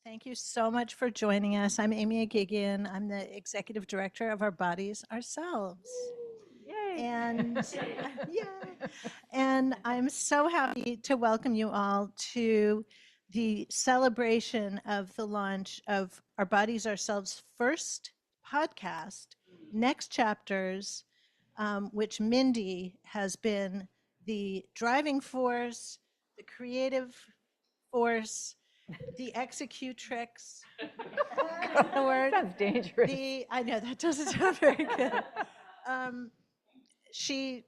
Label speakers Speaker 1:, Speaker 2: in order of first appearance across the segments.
Speaker 1: Thank you so much for joining us. I'm Amy Agigian. I'm the executive director of Our Bodies Ourselves.
Speaker 2: Yay!
Speaker 1: And yeah, and I'm so happy to welcome you all to the celebration of the launch of Our Bodies Ourselves' first podcast, Next Chapters, which Mindy has been the driving force, the creative force, the executrix. The word.
Speaker 2: Sounds dangerous.
Speaker 1: I know that doesn't sound very good.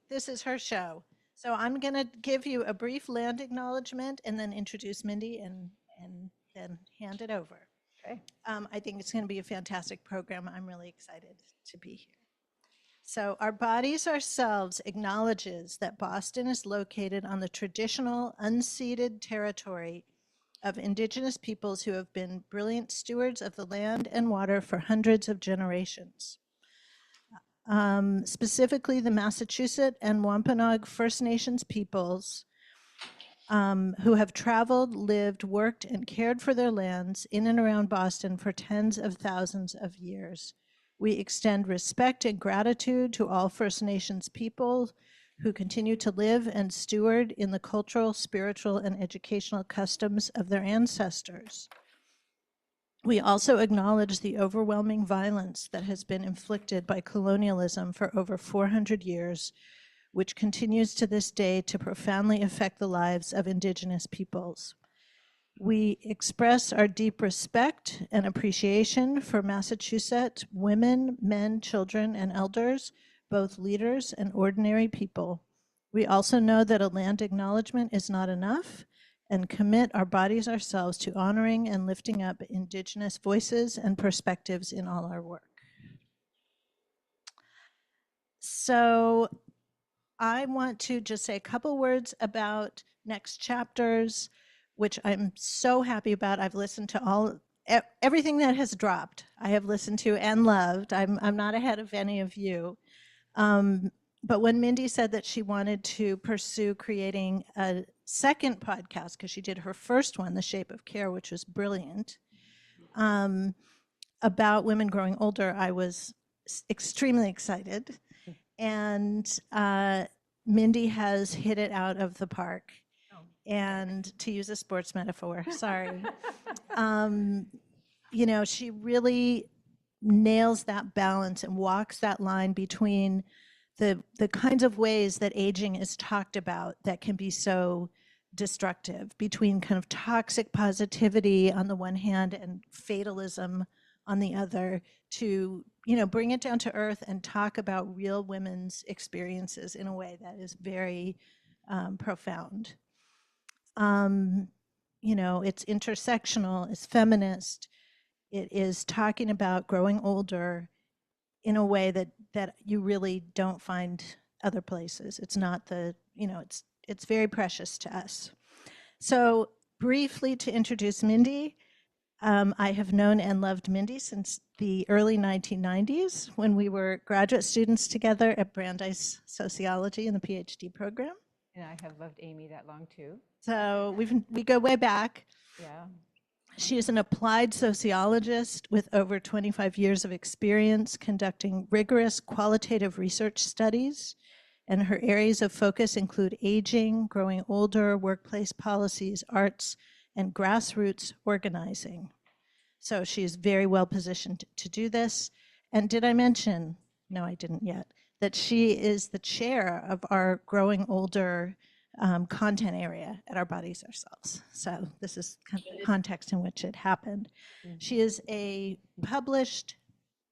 Speaker 1: This is her show. So I'm going to give you a brief land acknowledgement and then introduce Mindy and then hand it over.
Speaker 2: Okay.
Speaker 1: I think it's going to be a fantastic program. I'm really excited to be here. So Our Bodies Ourselves acknowledges that Boston is located on the traditional unceded territory of Indigenous peoples who have been brilliant stewards of the land and water for hundreds of generations. Specifically, the Massachusetts and Wampanoag First Nations peoples who have traveled, lived, worked, and cared for their lands in and around Boston for tens of thousands of years. We extend respect and gratitude to all First Nations people who continue to live and steward in the cultural, spiritual, and educational customs of their ancestors. We also acknowledge the overwhelming violence that has been inflicted by colonialism for over 400 years, which continues to this day to profoundly affect the lives of Indigenous peoples. We express our deep respect and appreciation for Massachusetts women, men, children, and elders, both leaders and ordinary people. We also know that a land acknowledgement is not enough and commit our bodies ourselves to honoring and lifting up Indigenous voices and perspectives in all our work. So I want to just say a couple words about Next Chapters, which I'm so happy about. I've listened to everything that has dropped. I have listened to and loved. I'm not ahead of any of you. But when Mindy said that she wanted to pursue creating a second podcast, because she did her first one, The Shape of Care, which was brilliant, about women growing older, I was extremely excited. And Mindy has hit it out of the park. And to use a sports metaphor, sorry. She really nails that balance and walks that line between the kinds of ways that aging is talked about that can be so destructive, between kind of toxic positivity on the one hand and fatalism on the other, to bring it down to earth and talk about real women's experiences in a way that is very profound. It's intersectional, it's feminist, it is talking about growing older in a way that you really don't find other places. It's not it's very precious to us. So briefly to introduce Mindy, I have known and loved Mindy since the early 1990s when we were graduate students together at Brandeis Sociology in the PhD program.
Speaker 2: And I have loved Amy that long too.
Speaker 1: So we go way back.
Speaker 2: Yeah.
Speaker 1: She is an applied sociologist with over 25 years of experience conducting rigorous qualitative research studies, and her areas of focus include aging, growing older, workplace policies, arts, and grassroots organizing. So she is very well positioned to do this. And did I mention, no, I didn't yet, that she is the chair of our growing older content area at Our Bodies Ourselves. So this is kind of the context in which it happened. Mm-hmm. She is a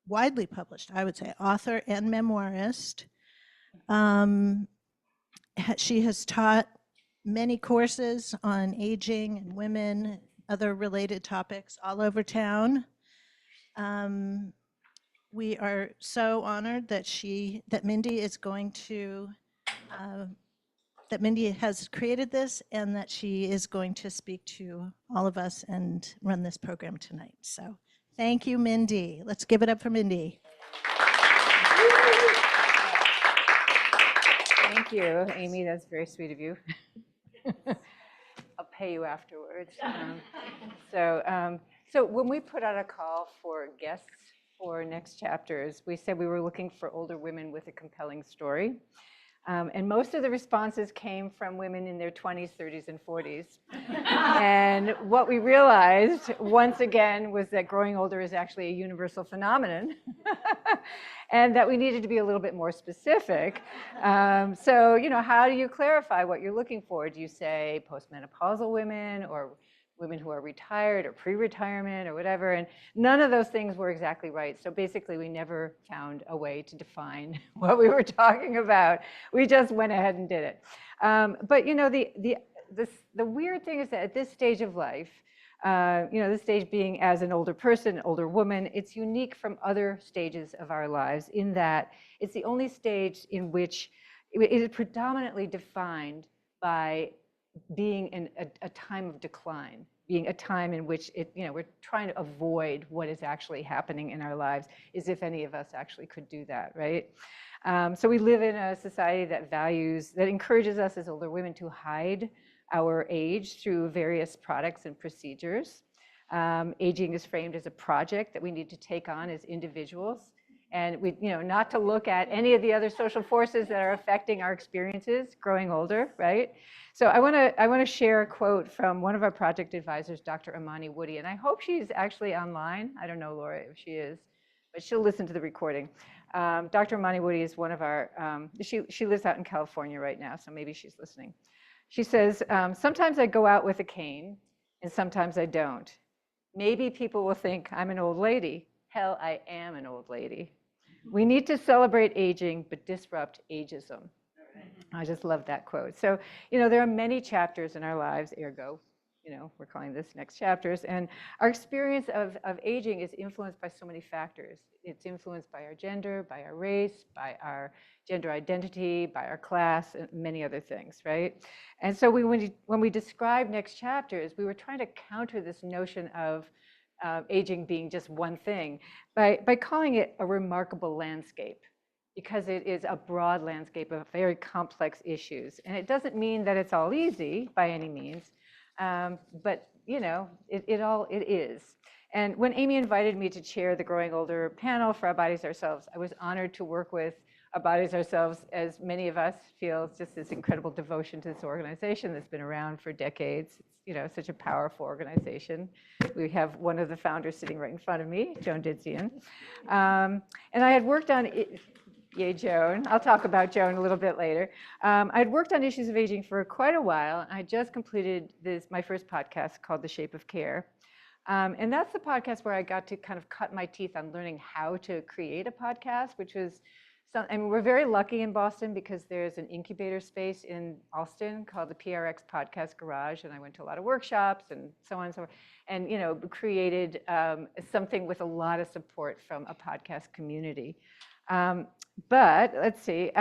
Speaker 1: widely published, I would say, author and memoirist. She has taught many courses on aging and women, other related topics all over town. We are so honored that Mindy is going to that Mindy has created this and that she is going to speak to all of us and run this program tonight. So thank you, Mindy. Let's give it up for Mindy.
Speaker 2: Thank you, Amy. That's very sweet of you. I'll pay you afterwards. So when we put out a call for guests for next chapters, we said we were looking for older women with a compelling story. And most of the responses came from women in their 20s, 30s, and 40s. And what we realized, once again, was that growing older is actually a universal phenomenon, and that we needed to be a little bit more specific. So, you know, how do you clarify what you're looking for? Do you say postmenopausal women, or women who are retired or pre-retirement or whatever? And none of those things were exactly right. So basically, we never found a way to define what we were talking about. We just went ahead and did it. But you know, the weird thing is that at this stage of life, you know, this stage being as an older person, older woman, it's unique from other stages of our lives in that it's the only stage in which it is predominantly defined by being in a time of decline, being a time in which we're trying to avoid what is actually happening in our lives, as if any of us actually could do that, right? So we live in a society that encourages us as older women to hide our age through various products and procedures. Aging is framed as a project that we need to take on as individuals, and not to look at any of the other social forces that are affecting our experiences growing older, right? So I want to share a quote from one of our project advisors, Dr. Amani Woody, and I hope she's actually online. I don't know, Laura, if she is, but she'll listen to the recording. Dr. Amani Woody is one of our, she lives out in California right now, so maybe she's listening. She says, sometimes I go out with a cane, and sometimes I don't. Maybe people will think I'm an old lady. Hell, I am an old lady. We need to celebrate aging, but disrupt ageism. I just love that quote. So, there are many chapters in our lives, ergo, we're calling this next chapters. And our experience of aging is influenced by so many factors. It's influenced by our gender, by our race, by our gender identity, by our class, and many other things, right? And so when we describe next chapters, we were trying to counter this notion of aging being just one thing by calling it a remarkable landscape, because it is a broad landscape of very complex issues. And it doesn't mean that it's all easy by any means, but it is. And when Amy invited me to chair the Growing Older panel for Our Bodies Ourselves, I was honored to work with Our Bodies Ourselves, as many of us feel just this incredible devotion to this organization that's been around for decades. It's such a powerful organization. We have one of the founders sitting right in front of me, Joan Ditzion. And I had worked on it. Yay, Joan. I'll talk about Joan a little bit later. I'd worked on issues of aging for quite a while. I just completed my first podcast called The Shape of Care. And that's the podcast where I got to kind of cut my teeth on learning how to create a podcast, which was we're very lucky in Boston because there's an incubator space in Austin called the PRX Podcast Garage. And I went to a lot of workshops and so on and so forth, and created something with a lot of support from a podcast community. But let's see.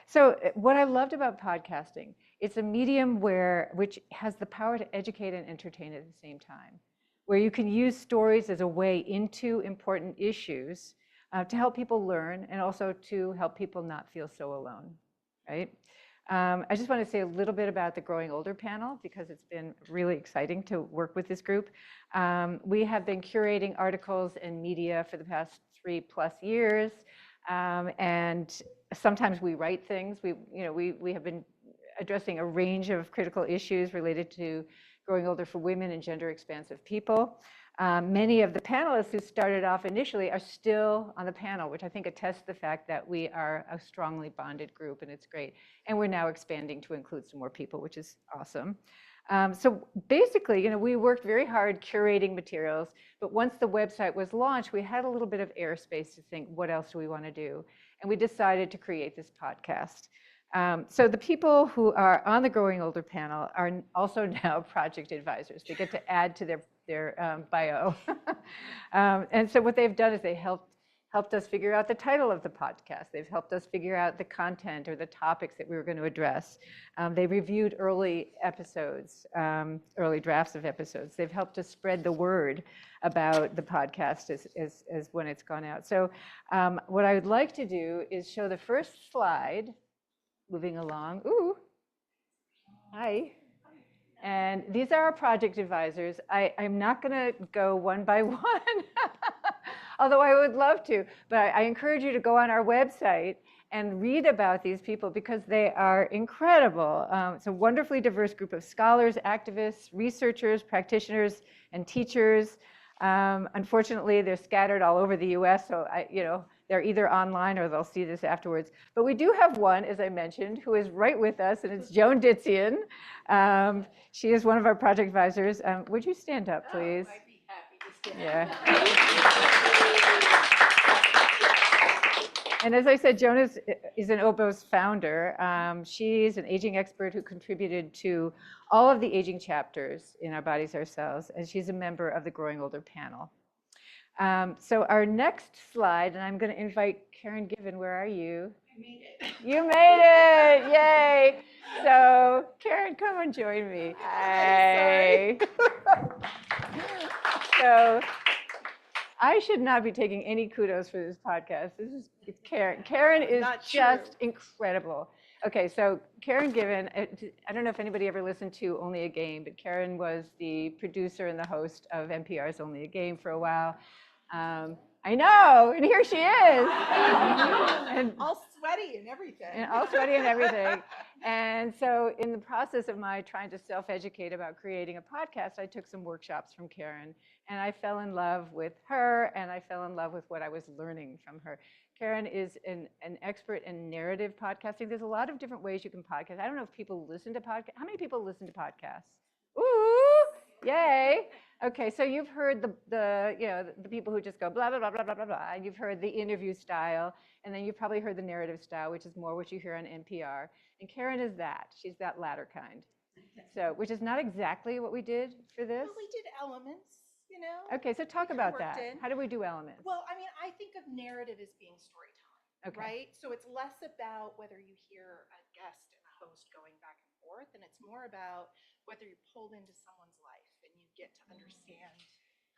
Speaker 2: So what I loved about podcasting, it's a medium which has the power to educate and entertain at the same time, where you can use stories as a way into important issues to help people learn, and also to help people not feel so alone, right? I just want to say a little bit about the Growing Older panel, because it's been really exciting to work with this group. We have been curating articles and media for the past 3+ years. And sometimes we write things. We have been addressing a range of critical issues related to growing older for women and gender expansive people. Many of the panelists who started off initially are still on the panel, which I think attests to the fact that we are a strongly bonded group, and it's great. And we're now expanding to include some more people, which is awesome. So basically, we worked very hard curating materials, but once the website was launched, we had a little bit of airspace to think, what else do we want to do? And we decided to create this podcast. So the people who are on the Growing Older panel are also now project advisors. They get to add to their bio. And so what they've done is they helped us figure out the title of the podcast. They've helped us figure out the content or the topics that we were going to address. They reviewed early episodes, early drafts of episodes. They've helped us spread the word about the podcast as when it's gone out. So what I would like to do is show the first slide, moving along. Ooh, hi. And these are our project advisors. I'm not going to go one by one, although I would love to. But I encourage you to go on our website and read about these people because they are incredible. It's a wonderfully diverse group of scholars, activists, researchers, practitioners, and teachers. Unfortunately, they're scattered all over the US, so they're either online or they'll see this afterwards. But we do have one, as I mentioned, who is right with us, and it's Joan Ditzion. She is one of our project advisors. Would you stand up, please?
Speaker 3: I'd be happy to stand
Speaker 2: Yeah. And as I said, Joan is an OBO's founder. She's an aging expert who contributed to all of the aging chapters in Our Bodies, Ourselves, and she's a member of the Growing Older panel. So our next slide, and I'm going to invite Karen Given. Where are you?
Speaker 3: I made it.
Speaker 2: You made it! Yay! So Karen, come and join me. Hi. So I should not be taking any kudos for this podcast. It's Karen. Karen is just incredible. Okay, so Karen Given, I don't know if anybody ever listened to Only a Game, but Karen was the producer and the host of NPR's Only a Game for a while. I know, and here she is.
Speaker 3: And all sweaty and everything.
Speaker 2: And so in the process of my trying to self-educate about creating a podcast, I took some workshops from Karen, and I fell in love with her, and I fell in love with what I was learning from her. Karen is an expert in narrative podcasting. There's a lot of different ways you can podcast. I don't know if people listen to podcasts. How many people listen to podcasts? Ooh, yay. Okay, so you've heard the people who just go blah, blah, blah, blah, blah, blah, blah. And you've heard the interview style, and then you've probably heard the narrative style, which is more what you hear on NPR. And Karen is that. She's that latter kind. So, which is not exactly what we did for this.
Speaker 3: Well, we did elements,
Speaker 2: Okay, so talk about that. How do we do elements?
Speaker 3: Well, I mean, I think of narrative as being storytelling, right? So it's less about whether you hear a guest and a host going back and forth, and it's more about whether you're pulled into someone's life and you get to understand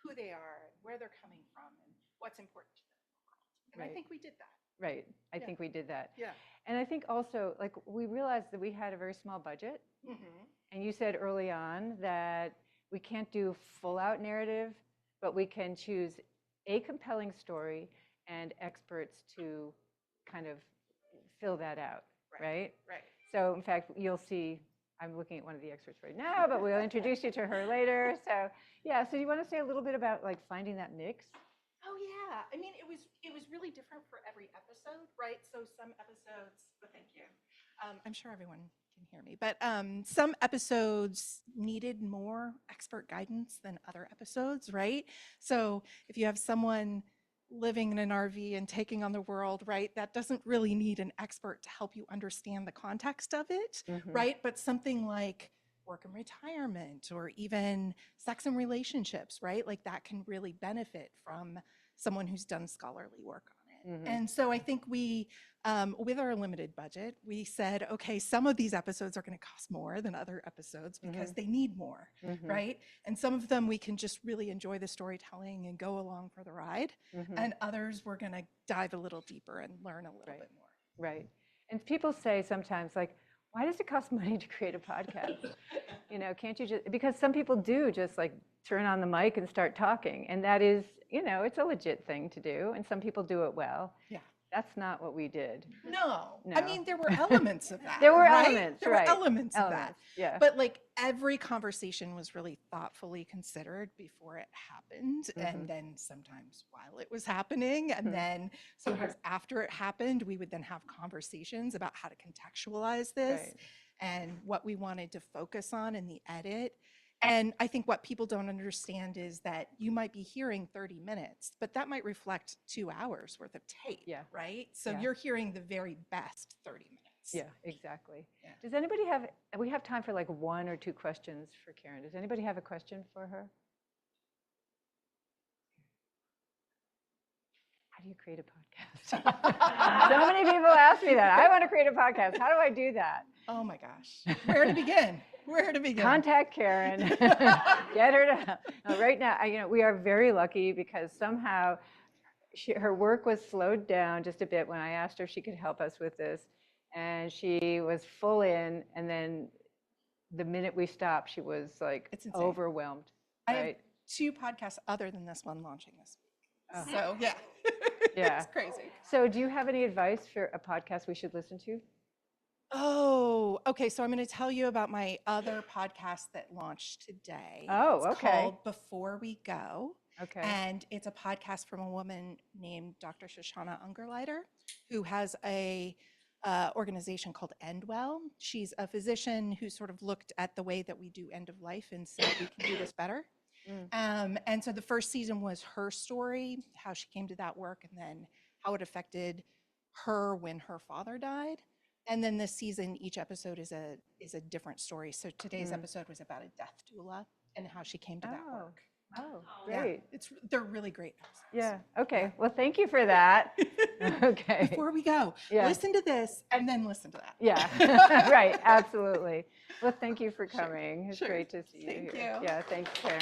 Speaker 3: who they are and where they're coming from and what's important to them in the world. And I think we did that.
Speaker 2: Right. I think we did that.
Speaker 3: Yeah.
Speaker 2: And I think also, like, we realized that we had a very small budget. And you said early on that we can't do full out narrative, but we can choose a compelling story and experts to kind of fill that out, right?
Speaker 3: Right.
Speaker 2: So in fact, you'll see, I'm looking at one of the experts right now, but we'll introduce you to her later. So yeah, so you want to say a little bit about like finding that mix?
Speaker 3: Oh yeah, I mean, it was really different for every episode, right? So some episodes, thank you. I'm sure everyone can hear me, but some episodes needed more expert guidance than other episodes, right? So if you have someone living in an RV and taking on the world, right, that doesn't really need an expert to help you understand the context of it, right? But something like work and retirement or even sex and relationships, right? Like that can really benefit from someone who's done scholarly work on it. And so I think we, with our limited budget, we said, okay, some of these episodes are going to cost more than other episodes because they need more, right? And some of them we can just really enjoy the storytelling and go along for the ride. And others we're going to dive a little deeper and learn a little bit more.
Speaker 2: Right. And people say sometimes like, why does it cost money to create a podcast? Can't you just, because some people do just like turn on the mic and start talking. And that is, it's a legit thing to do. And some people do it well.
Speaker 3: Yeah.
Speaker 2: That's not what we did.
Speaker 3: No. I mean, there were elements of that.
Speaker 2: There were
Speaker 3: right?
Speaker 2: elements,
Speaker 3: There
Speaker 2: right.
Speaker 3: were elements of that.
Speaker 2: Yeah.
Speaker 3: But like every conversation was really thoughtfully considered before it happened. And then sometimes while it was happening. And then sometimes after it happened, we would then have conversations about how to contextualize this and what we wanted to focus on in the edit. And I think what people don't understand is that you might be hearing 30 minutes, but that might reflect 2 hours worth of tape, right? So you're hearing the very best 30 minutes.
Speaker 2: Yeah, exactly. Yeah. Does anybody have, we have time for like 1 or 2 questions for Karen. Does anybody have a question for her? How do you create a podcast? So many people ask me that. I want to create a podcast. How do I do that?
Speaker 3: Oh my gosh. Where to begin? Where to begin?
Speaker 2: Contact Karen. Get her to. No, right now, we are very lucky because somehow her work was slowed down just a bit when I asked her if she could help us with this. And she was full in. And then the minute we stopped, she was like
Speaker 3: It's insane.
Speaker 2: overwhelmed.
Speaker 3: I have
Speaker 2: Right?
Speaker 3: 2 podcasts other than this one launching this week.
Speaker 2: Oh.
Speaker 3: So yeah,
Speaker 2: Yeah.
Speaker 3: it's crazy.
Speaker 2: So do you have any advice for a podcast we should listen to?
Speaker 3: Oh, okay. So I'm going to tell you about my other podcast that launched today.
Speaker 2: Oh,
Speaker 3: It's
Speaker 2: okay.
Speaker 3: called Before We Go.
Speaker 2: Okay.
Speaker 3: And it's a podcast from a woman named Dr. Shoshana Ungerleider, who has a organization called Endwell. She's a physician who sort of looked at the way that we do end of life and said we can do this better. And so the first season was her story, how she came to that work, and then how it affected her when her father died. And then this season, each episode is a different story. So today's episode was about a death doula and how she came to that work.
Speaker 2: Oh,
Speaker 3: Yeah,
Speaker 2: great.
Speaker 3: they're really great episodes.
Speaker 2: Yeah. Okay. Well, thank you for that. Okay.
Speaker 3: Before we go,
Speaker 2: Yeah.
Speaker 3: listen to this and then listen to that.
Speaker 2: Yeah. Right. Absolutely. Well, thank you for coming. It's
Speaker 3: Sure.
Speaker 2: great to see you
Speaker 3: Thank
Speaker 2: here.
Speaker 3: you.
Speaker 2: Yeah. Thanks, Karen.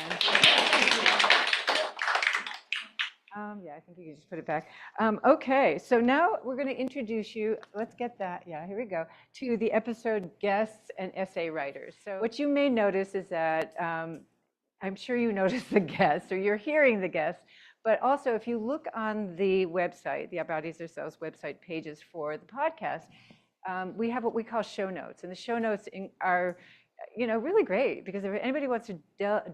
Speaker 2: Yeah, I think we can just put it back. Okay, so now we're going to introduce you. Let's get that. Yeah, here we go. To the episode guests and essay writers. So what you may notice is that I'm sure you notice the guests, or you're hearing the guests, but also if you look on the website, the About These Ourselves website pages for the podcast, we have what we call show notes, and the show notes are really great, because if anybody wants to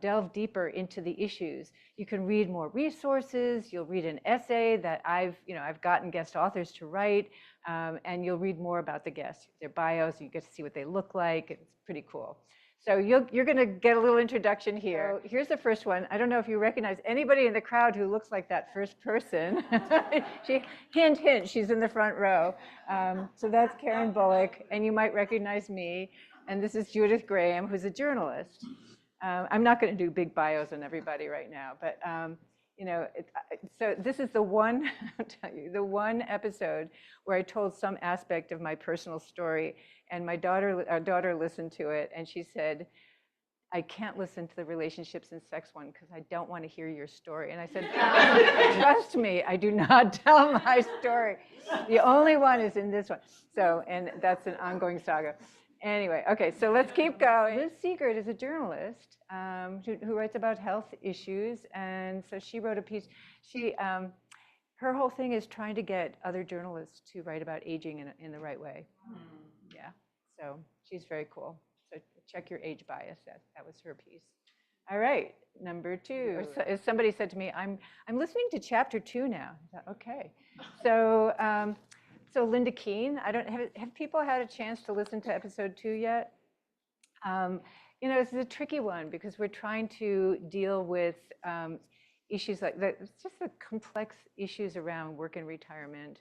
Speaker 2: delve deeper into the issues, you can read more resources. You'll read an essay that I've gotten guest authors to write, and you'll read more about the guests, their bios. You get to see what they look like. It's pretty cool. So you're going to get a little introduction here. So here's the first one. I don't know if you recognize anybody in the crowd who looks like that first person. Hint, hint, she's in the front row. So that's Karen Bullock, and you might recognize me. And this is Judith Graham, who's a journalist. I'm not going to do big bios on everybody right now, but so this is the one, I'll tell you, the one episode where I told some aspect of my personal story, and our daughter listened to it, and she said, I can't listen to the relationships and sex one because I don't want to hear your story. And I said, trust me, I do not tell my story. The only one is in this one. So, and that's an ongoing saga. Anyway, okay, so let's keep going. Liz Seegert is a journalist who writes about health issues, and so she wrote a piece. Her whole thing is trying to get other journalists to write about aging in the right way. Yeah, so she's very cool. So check your age bias. That was her piece. All right, number 2. As somebody said to me, I'm listening to chapter 2 now. I thought, okay, so. So Linda Keene, have people had a chance to listen to episode 2 yet? This is a tricky one because we're trying to deal with issues like that. It's just the complex issues around work and retirement.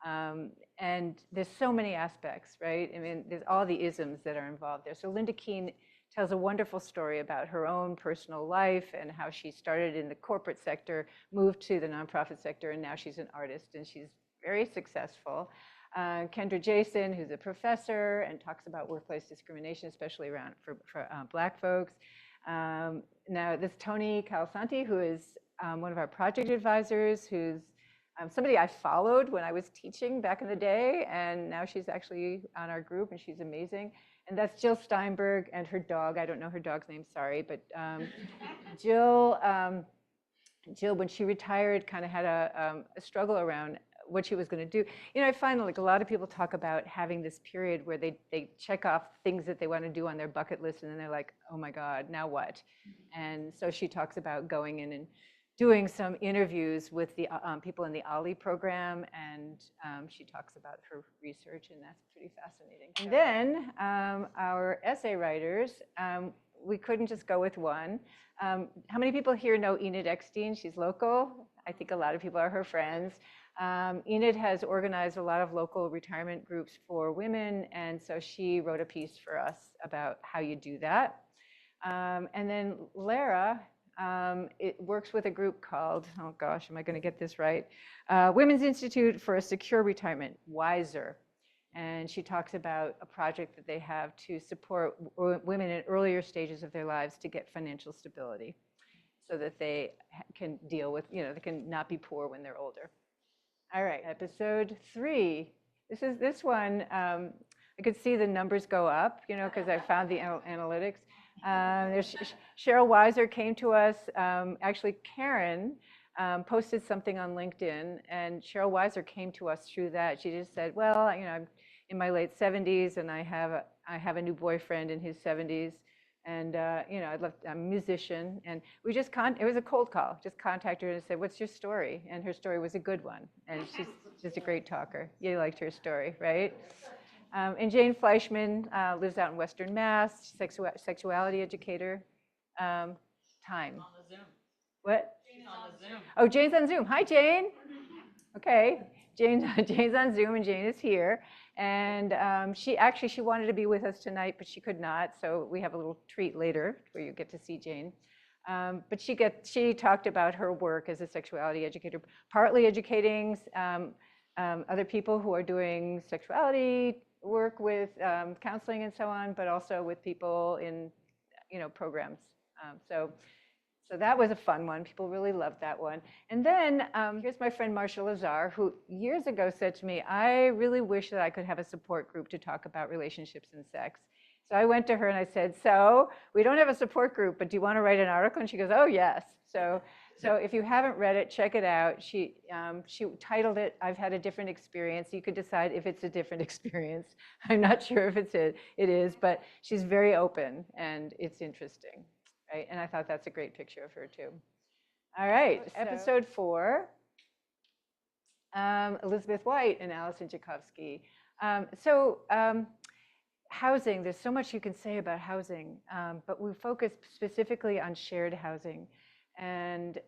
Speaker 2: And there's so many aspects, right? I mean, there's all the isms that are involved there. So Linda Keene tells a wonderful story about her own personal life and how she started in the corporate sector, moved to the nonprofit sector, and now she's an artist, and she's very successful. Kendra Jason, who's a professor and talks about workplace discrimination, especially around for Black folks. Now this Tony Calasanti, who is one of our project advisors, who's somebody I followed when I was teaching back in the day, and now she's actually on our group, and she's amazing. And that's Jill Steinberg and her dog. I don't know her dog's name, sorry, but Jill, when she retired, kind of had a struggle around what she was going to do. I find like a lot of people talk about having this period where they check off things that they want to do on their bucket list, and then they're like, oh my God, now what? And so she talks about going in and doing some interviews with the people in the OLLI program, and she talks about her research, and that's pretty fascinating. And then our essay writers, we couldn't just go with one. How many people here know Enid Eckstein? She's local. I think a lot of people are her friends. Enid has organized a lot of local retirement groups for women, and so she wrote a piece for us about how you do that. And then Lara, it works with a group called, oh gosh, am I going to get this right? Women's Institute for a Secure Retirement, WISER. And she talks about a project that they have to support women in earlier stages of their lives to get financial stability so that they can deal with, they can not be poor when they're older. All right, episode 3. This one, I could see the numbers go up, you know, because I found the analytics. There's Cheryl Weiser came to us. Actually, Karen posted something on LinkedIn, and Cheryl Weiser came to us through that. She just said, well, you know, I'm in my late 70s, and I have a new boyfriend in his 70s. And, you know, I'm a musician. And we just, it was a cold call. Just contacted her and said, what's your story? And her story was a good one. And she's just a great talker. You liked her story, right? And Jane Fleishman lives out in Western Mass, sexuality educator. Time.
Speaker 4: On the Zoom.
Speaker 2: What?
Speaker 4: Jane's on the Zoom.
Speaker 2: Oh, Jane's on Zoom. Hi, Jane. Okay. Jane's on Zoom, and Jane is here. And she wanted to be with us tonight, but she could not. So we have a little treat later where you get to see Jane. But she talked about her work as a sexuality educator, partly educating other people who are doing sexuality work with counseling and so on, but also with people in, you know, programs. So that was a fun one. People really loved that one. And then here's my friend Marcia Lazar, who years ago said to me, I really wish that I could have a support group to talk about relationships and sex. So I went to her and I said, so we don't have a support group, but do you want to write an article? And she goes, oh, yes. So if you haven't read it, check it out. She titled it, I've Had a Different Experience. You could decide if it's a different experience. I'm not sure if it is, but she's very open and it's interesting. Right? And I thought that's a great picture of her too. All right, episode 4, Elizabeth White and Alison Jakovsky. Housing, there's so much you can say about housing, but we focus specifically on shared housing. And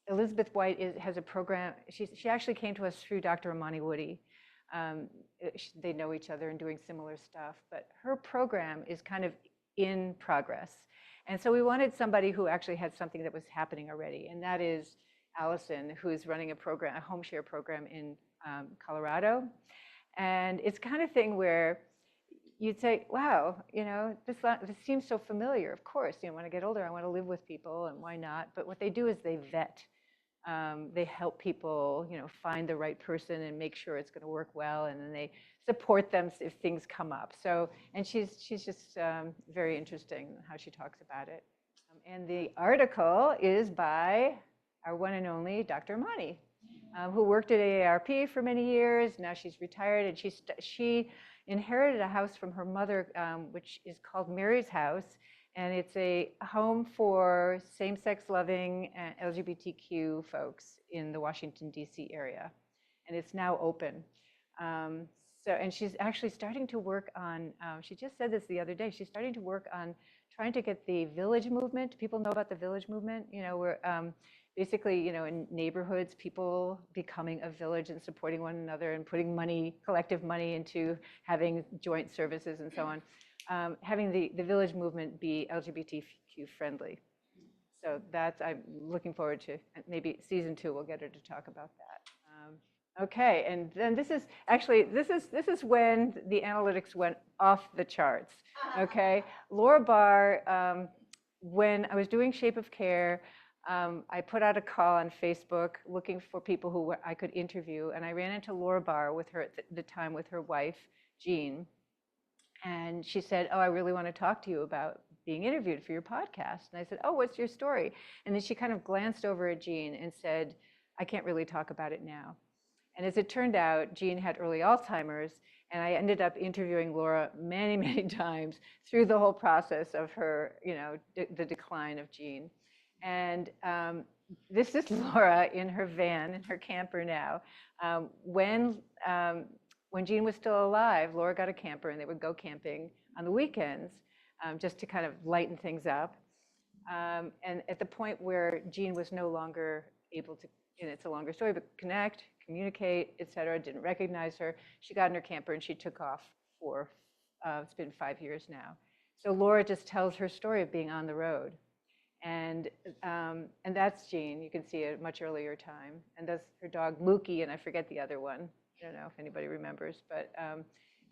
Speaker 2: Elizabeth White has a program. She actually came to us through Dr. Amani Woody. They know each other and doing similar stuff, but her program is kind of in progress. And so we wanted somebody who actually had something that was happening already, and that is Allison, who is running a home share program in Colorado. And it's kind of thing where you'd say, wow, you know, this seems so familiar. Of course, you know, when I get older, I want to live with people, and why not? But what they do is they vet. They help people, you know, find the right person and make sure it's going to work well, and then they support them if things come up. So, and she's just very interesting how she talks about it. And the article is by our one and only Dr. Amani, who worked at AARP for many years. Now she's retired, and she inherited a house from her mother, which is called Mary's House. And it's a home for same-sex loving and LGBTQ folks in the Washington, D.C. area. And it's now open. And she's actually starting to work on, she just said this the other day, she's starting to work on trying to get the village movement. People know about the village movement, you know, where basically, you know, in neighborhoods, people becoming a village and supporting one another and putting money, collective money into having joint services and so on. Having the village movement be LGBTQ friendly. So I'm looking forward to, maybe season 2, we'll get her to talk about that. Okay, and then this is when the analytics went off the charts. Okay, Laura Barr, when I was doing Shape of Care, I put out a call on Facebook looking for people who I could interview, and I ran into Laura Barr with her at the time with her wife, Jean. And she said, oh, I really want to talk to you about being interviewed for your podcast. And I said, oh, what's your story? And then she kind of glanced over at Jean and said, I can't really talk about it now. And as it turned out, Jean had early Alzheimer's, and I ended up interviewing Laura many, many times through the whole process of her, you know, the decline of Jean. And this is Laura in her van, in her camper now. When Jean was still alive, Laura got a camper, and they would go camping on the weekends just to kind of lighten things up. And at the point where Jean was no longer able to, and it's a longer story, but connect, communicate, et cetera, didn't recognize her, she got in her camper and she took off for, it's been 5 years now. So Laura just tells her story of being on the road. And that's Jean. You can see a much earlier time. And that's her dog, Mookie, and I forget the other one. I don't know if anybody remembers, but,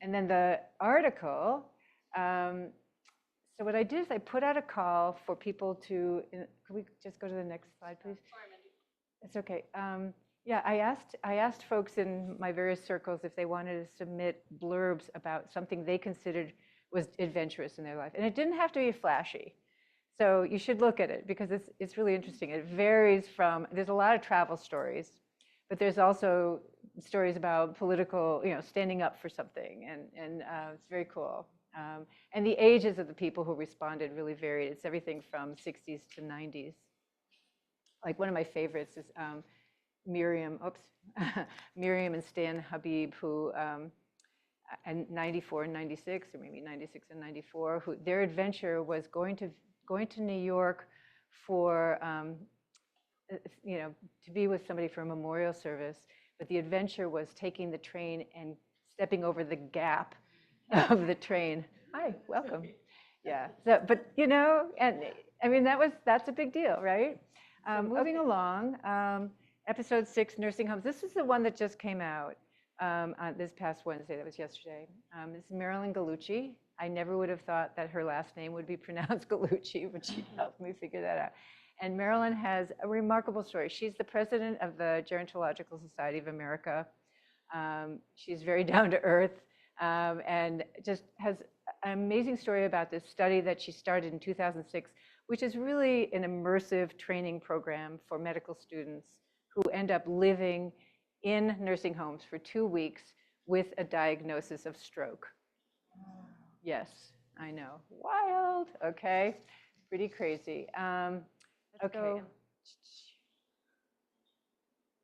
Speaker 2: and then the article, so what I did is I put out a call for people to, can we just go to the next slide, please?
Speaker 4: Sorry, Mindy.
Speaker 2: It's okay. Yeah, I asked folks in my various circles if they wanted to submit blurbs about something they considered was adventurous in their life. And it didn't have to be flashy. So you should look at it because it's really interesting. It varies from, there's a lot of travel stories, but there's also stories about political, standing up for something. And it's very cool. And the ages of the people who responded really varied. It's everything from 60s to 90s. Like one of my favorites is Miriam and Stan Habib, who, and 94 and 96, or maybe 96 and 94, who their adventure was going to New York for, to be with somebody for a memorial service. But the adventure was taking the train and stepping over the gap of the train. Hi, welcome. Yeah. So, but and I mean that's a big deal, right? Moving along. Episode 6, nursing homes. This is the one that just came out on this past Wednesday. That was yesterday. This is Marilyn Gallucci. I never would have thought that her last name would be pronounced Gallucci, but she helped me figure that out. And Marilyn has a remarkable story. She's the president of the Gerontological Society of America. She's very down to earth and just has an amazing story about this study that she started in 2006, which is really an immersive training program for medical students who end up living in nursing homes for 2 weeks with a diagnosis of stroke. Yes, I know. Wild, okay. Pretty crazy. Okay.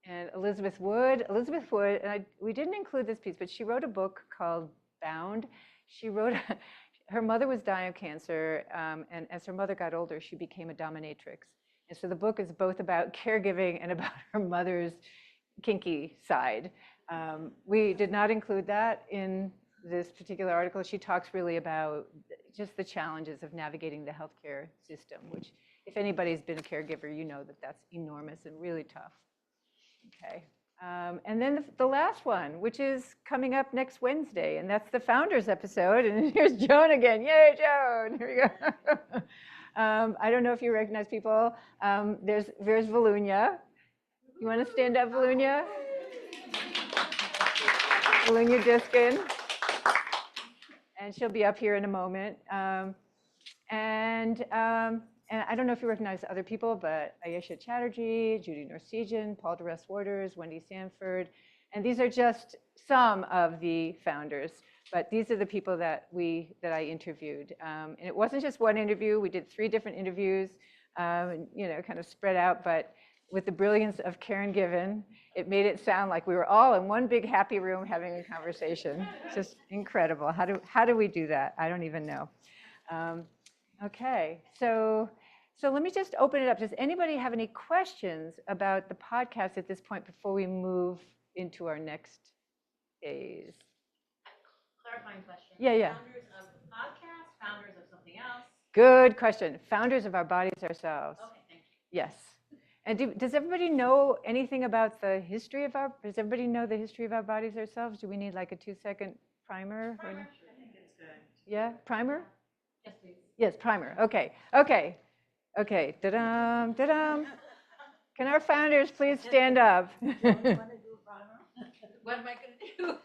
Speaker 2: And Elizabeth Wood, and we didn't include this piece, but she wrote a book called Bound. She wrote, her mother was dying of cancer, and as her mother got older, she became a dominatrix. And so the book is both about caregiving and about her mother's kinky side. We did not include that in this particular article. She talks really about just the challenges of navigating the healthcare system, which if anybody's been a caregiver, you know that that's enormous and really tough. Okay. And then the last one, which is coming up next Wednesday, and that's the Founders episode. And here's Joan again. Yay, Joan. Here we go. I don't know if you recognize people. There's Vilunya. You want to stand up, Vilunya? Vilunya Diskin. And she'll be up here in a moment. And I don't know if you recognize other people, but Ayesha Chatterjee, Judy Norsegian, Paul DeRess-Waters, Wendy Sanford. And these are just some of the founders. But these are the people that I interviewed. And it wasn't just one interview. We did 3 different interviews, kind of spread out. But with the brilliance of Karen Given, it made it sound like we were all in one big happy room having a conversation. Just incredible. How do we do that? I don't even know. Okay, so let me just open it up. Does anybody have any questions about the podcast at this point before we move into our next phase?
Speaker 4: Clarifying question.
Speaker 2: Yeah.
Speaker 4: Founders of the podcast, founders of something else?
Speaker 2: Good question. Founders of our bodies ourselves.
Speaker 4: Okay, thank you.
Speaker 2: Yes. And does everybody know anything about the history of does everybody know the history of our bodies ourselves? Do we need like a 2-second primer?
Speaker 4: I think it's good.
Speaker 2: Yeah, primer?
Speaker 4: Yes, please.
Speaker 2: Yes, primer. Okay. Da-dum, da-dum. Can our founders please stand up?
Speaker 4: What am I going to do?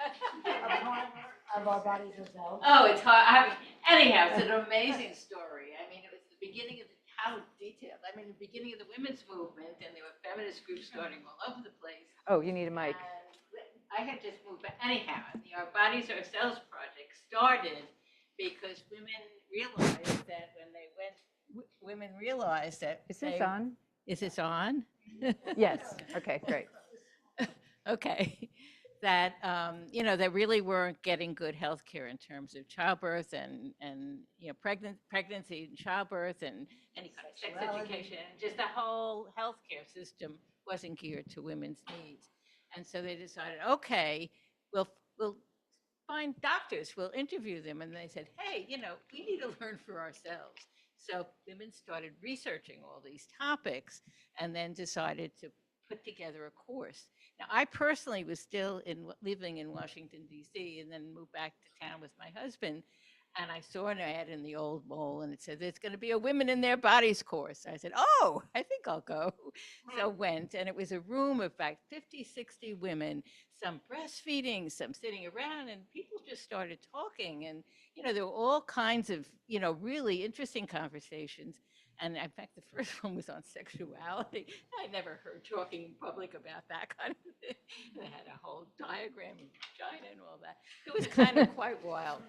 Speaker 5: Of our bodies ourselves.
Speaker 4: Oh, it's hard. Anyhow, it's an amazing story. I mean, it was the beginning of how detailed. I mean, the beginning of the women's movement, and there were feminist groups starting all over the place.
Speaker 2: Oh, you need a mic.
Speaker 4: And I had just moved, but anyhow, the Our Bodies Ourselves project started because women realized that women realized that.
Speaker 2: Is this on?
Speaker 4: Is this on?
Speaker 2: Yes. Okay, great.
Speaker 4: Okay. That, they really weren't getting good health care in terms of childbirth and pregnancy and childbirth and any kind of sex education. Just the whole healthcare system wasn't geared to women's needs. And so they decided, okay, we'll find doctors, we'll interview them. And they said, hey, we need to learn for ourselves. So women started researching all these topics and then decided to put together a course. Now, I personally was still living in Washington, D.C., and then moved back to town with my husband. And I saw an ad in the Old Mole, and it said there's going to be a Women in Their Bodies course. I said, oh, I think I'll go. So went, and it was a room of about 50, 60 women, some breastfeeding, some sitting around, and people just started talking. And, there were all kinds of, really interesting conversations. And in fact, the first one was on sexuality. I never heard talking in public about that kind of thing. They had a whole diagram of vagina and all that. It was kind of quite wild.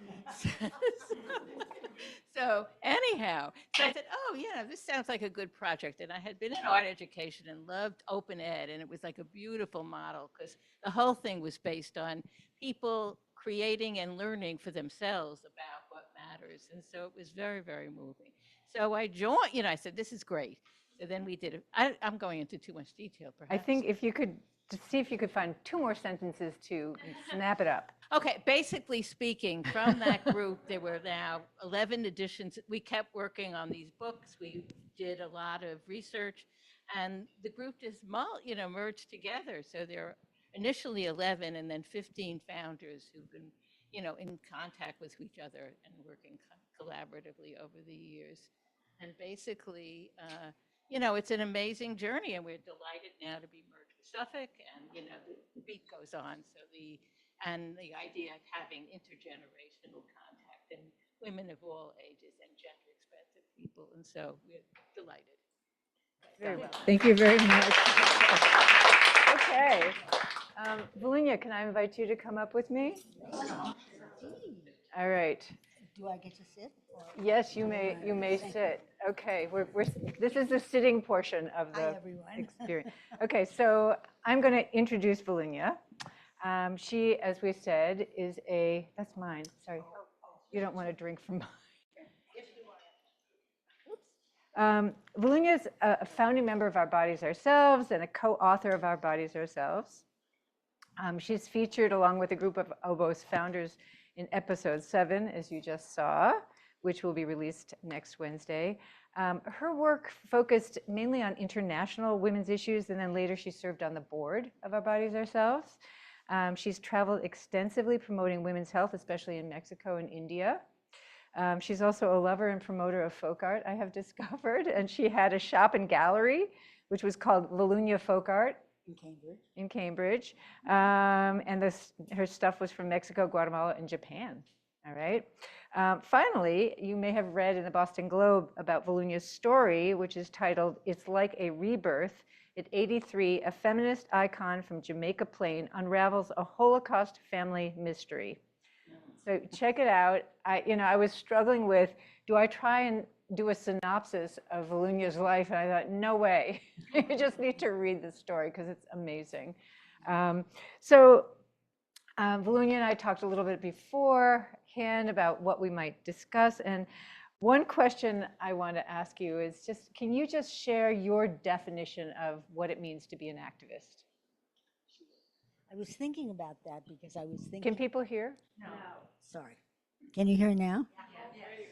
Speaker 4: So anyhow, so I said, oh, this sounds like a good project. And I had been in art education and loved open ed. And it was like a beautiful model because the whole thing was based on people creating and learning for themselves about what matters. And so it was very, very moving. So I joined, I said, this is great. So then we did it. I'm going into too much detail, perhaps.
Speaker 2: I think if you could just see if you could find 2 more sentences to snap it up.
Speaker 4: Okay, basically speaking, from that group, there were now 11 editions. We kept working on these books. We did a lot of research, and the group just merged together. So there are initially 11 and then 15 founders who've been, in contact with each other and working collaboratively over the years. And basically, it's an amazing journey, and we're delighted now to be merged with Suffolk, and the beat goes on. So the idea of having intergenerational contact and women of all ages and gender expressive people, and so we're delighted.
Speaker 2: Very well. Thank you very much. Okay. Vilunya, can I invite you to come up with me? All right.
Speaker 5: Do I get to sit?
Speaker 2: Yes, you may. You may sit. Okay. This is the sitting portion of
Speaker 5: Hi,
Speaker 2: the
Speaker 5: everyone.
Speaker 2: experience. Okay. So I'm going to introduce Vilunya. She, as we said, is a. That's mine. Sorry. You don't want to drink from mine. Vilunya is a founding member of Our Bodies Ourselves and a co-author of Our Bodies Ourselves. She's featured along with a group of OBOS founders in episode 7, as you just saw, which will be released next Wednesday. Her work focused mainly on international women's issues, and then later she served on the board of Our Bodies Ourselves. She's traveled extensively promoting women's health, especially in Mexico and India. She's also a lover and promoter of folk art, I have discovered, and she had a shop and gallery, which was called Vilunya Folk Art. In Cambridge. And her stuff was from Mexico, Guatemala, and Japan. All right. Finally, you may have read in the Boston Globe about Vilunya's story, which is titled "It's Like a Rebirth." At 83, a feminist icon from Jamaica Plain unravels a Holocaust family mystery. So check it out. I was struggling with, do I try and do a synopsis of Vilunya's life? And I thought, no way. You just need to read the story because it's amazing. Vilunya and I talked a little bit beforehand about what we might discuss. And one question I want to ask you is just, can you just share your definition of what it means to be an activist?
Speaker 5: I was thinking about that because I was thinking.
Speaker 2: Can people hear?
Speaker 5: No. Sorry. Can you hear now?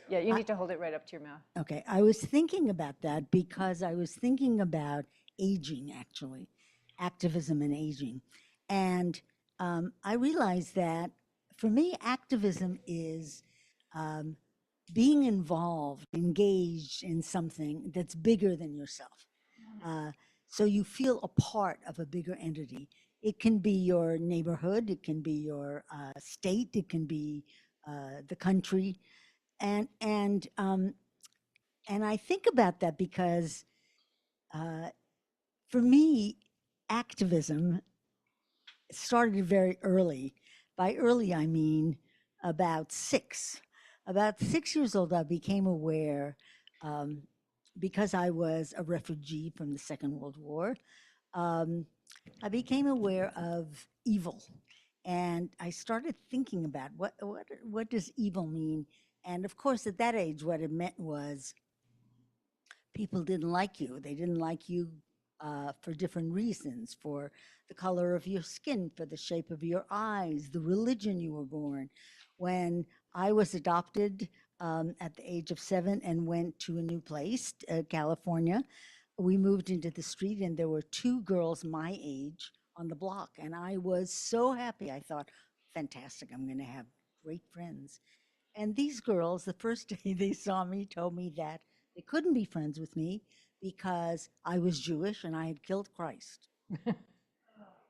Speaker 2: Yeah, you need to hold it right up to your mouth.
Speaker 5: Okay. I was thinking about that because I was thinking about aging, actually, activism and aging. And I realized that for me, activism is being involved, engaged in something that's bigger than yourself. So you feel a part of a bigger entity. It can be your neighborhood, it can be your state, it can be the country, and I think about that because for me, activism started very early. By early, I mean about 6. About 6 years old, I became aware, because I was a refugee from the Second World War, I became aware of evil. And I started thinking about what does evil mean? And of course, at that age, what it meant was people didn't like you. They didn't like you for different reasons, for the color of your skin, for the shape of your eyes, the religion you were born. When I was adopted at the age of 7 and went to a new place, California, we moved into the street and there were 2 girls my age on the block. And I was so happy. I thought, fantastic, I'm going to have great friends. And these girls, the first day they saw me, told me that they couldn't be friends with me because I was Jewish and I had killed Christ.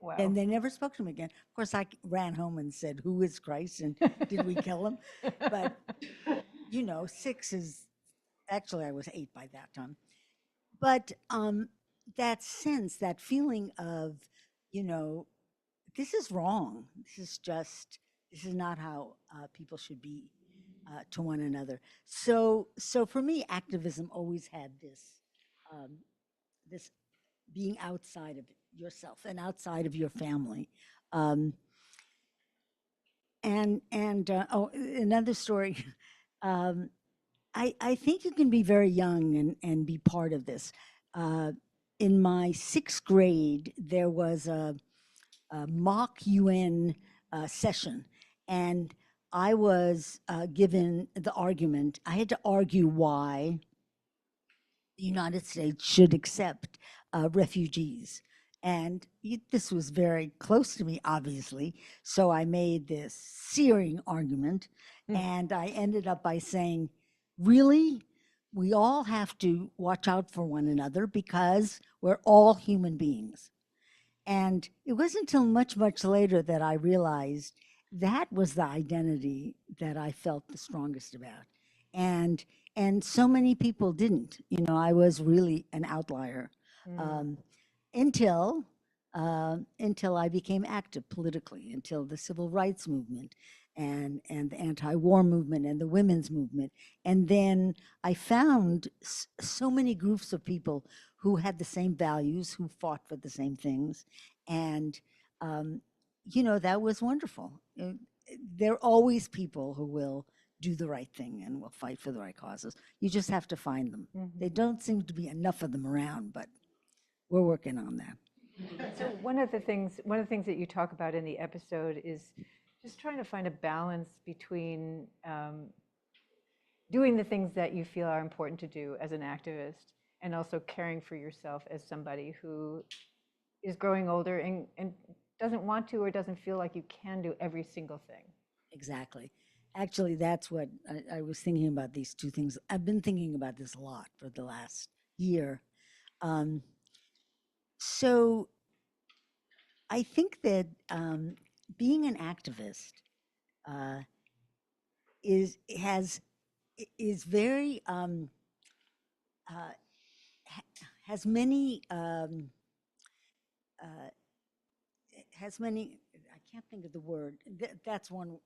Speaker 2: Wow.
Speaker 5: And they never spoke to me again. Of course, ran home and said, "Who is Christ? And did we kill him?" But, 6 is actually, I was 8 by that time. But that sense, that feeling of, this is wrong. This is not how people should be to one another. So for me, activism always had this being outside of yourself and outside of your family. Um, another story. Um, I think you can be very young and be part of this. In my 6th grade, there was a mock UN session, and I was given the argument. I had to argue why the United States should accept refugees. And this was very close to me, obviously. So I made this searing argument. And I ended up by saying, really, we all have to watch out for one another because we're all human beings. And it wasn't until much, much later that I realized that was the identity that I felt the strongest about. And so many people didn't. I was really an outlier until I became active politically, until the civil rights movement and the anti-war movement and the women's movement. And then I found so many groups of people who had the same values, who fought for the same things. And, that was wonderful. There are always people who will do the right thing and will fight for the right causes. You just have to find them. They don't seem to be enough of them around, but we're working on that.
Speaker 2: So one of the things that you talk about in the episode is just trying to find a balance between doing the things that you feel are important to do as an activist and also caring for yourself as somebody who is growing older and doesn't want to or doesn't feel like you can do every single thing.
Speaker 5: Exactly. Actually, that's what I was thinking about, these two things. I've been thinking about this a lot for the last year. So I think that being an activist is very has many I can't think of the word. That's one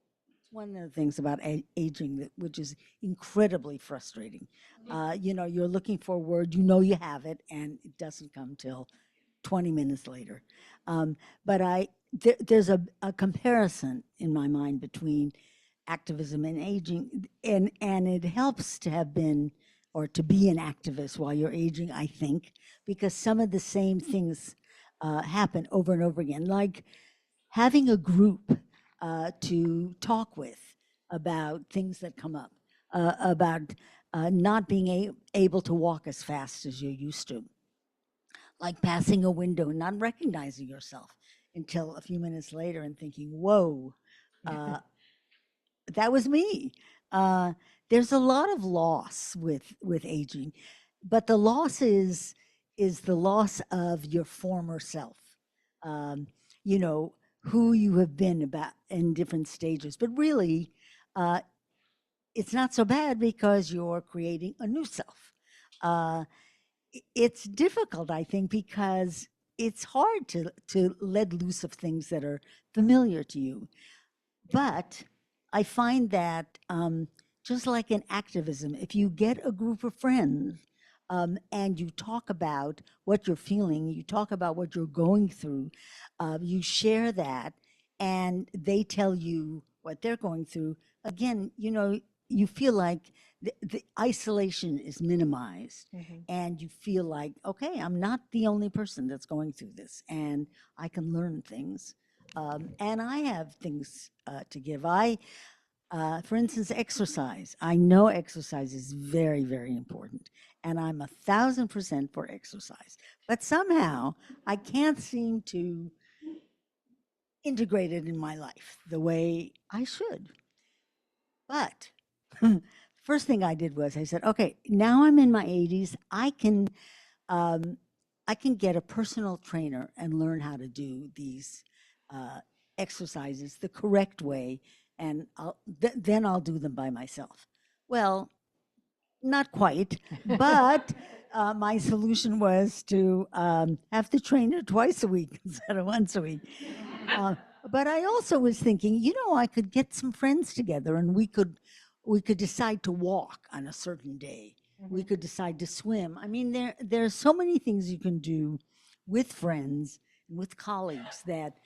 Speaker 5: of the things about aging which is incredibly frustrating. You're looking for a word, you have it, and it doesn't come till 20 minutes later. But there's a comparison in my mind between activism and aging, and it helps to have been or to be an activist while you're aging, I think, because some of the same things happen over and over again, like having a group to talk with about things that come up, about not being able to walk as fast as you used to, like passing a window and not recognizing yourself until a few minutes later and thinking, whoa, that was me. There's a lot of loss with aging, but the loss is the loss of your former self. Who you have been about in different stages, but really, it's not so bad because you're creating a new self. It's difficult, I think, because it's hard to let loose of things that are familiar to you. But I find that just like in activism, if you get a group of friends and you talk about what you're feeling, you talk about what you're going through, you share that, and they tell you what they're going through, again, you feel like the isolation is minimized, and you feel like, okay, I'm not the only person that's going through this, and I can learn things. And I have things to give. For instance, exercise. I know exercise is very, very important, and I'm 1,000% for exercise. But somehow I can't seem to integrate it in my life the way I should. But first thing I did was I said, okay, now I'm in my 80s. Um, I can get a personal trainer and learn how to do these uh, exercises the correct way, and then I'll do them by myself. Well, not quite, but my solution was to have the trainer twice a week instead of once a week. Uh, but I also was thinking, I could get some friends together and we could decide to walk on a certain day. We could decide to swim. I mean, there's so many things you can do with friends and with colleagues that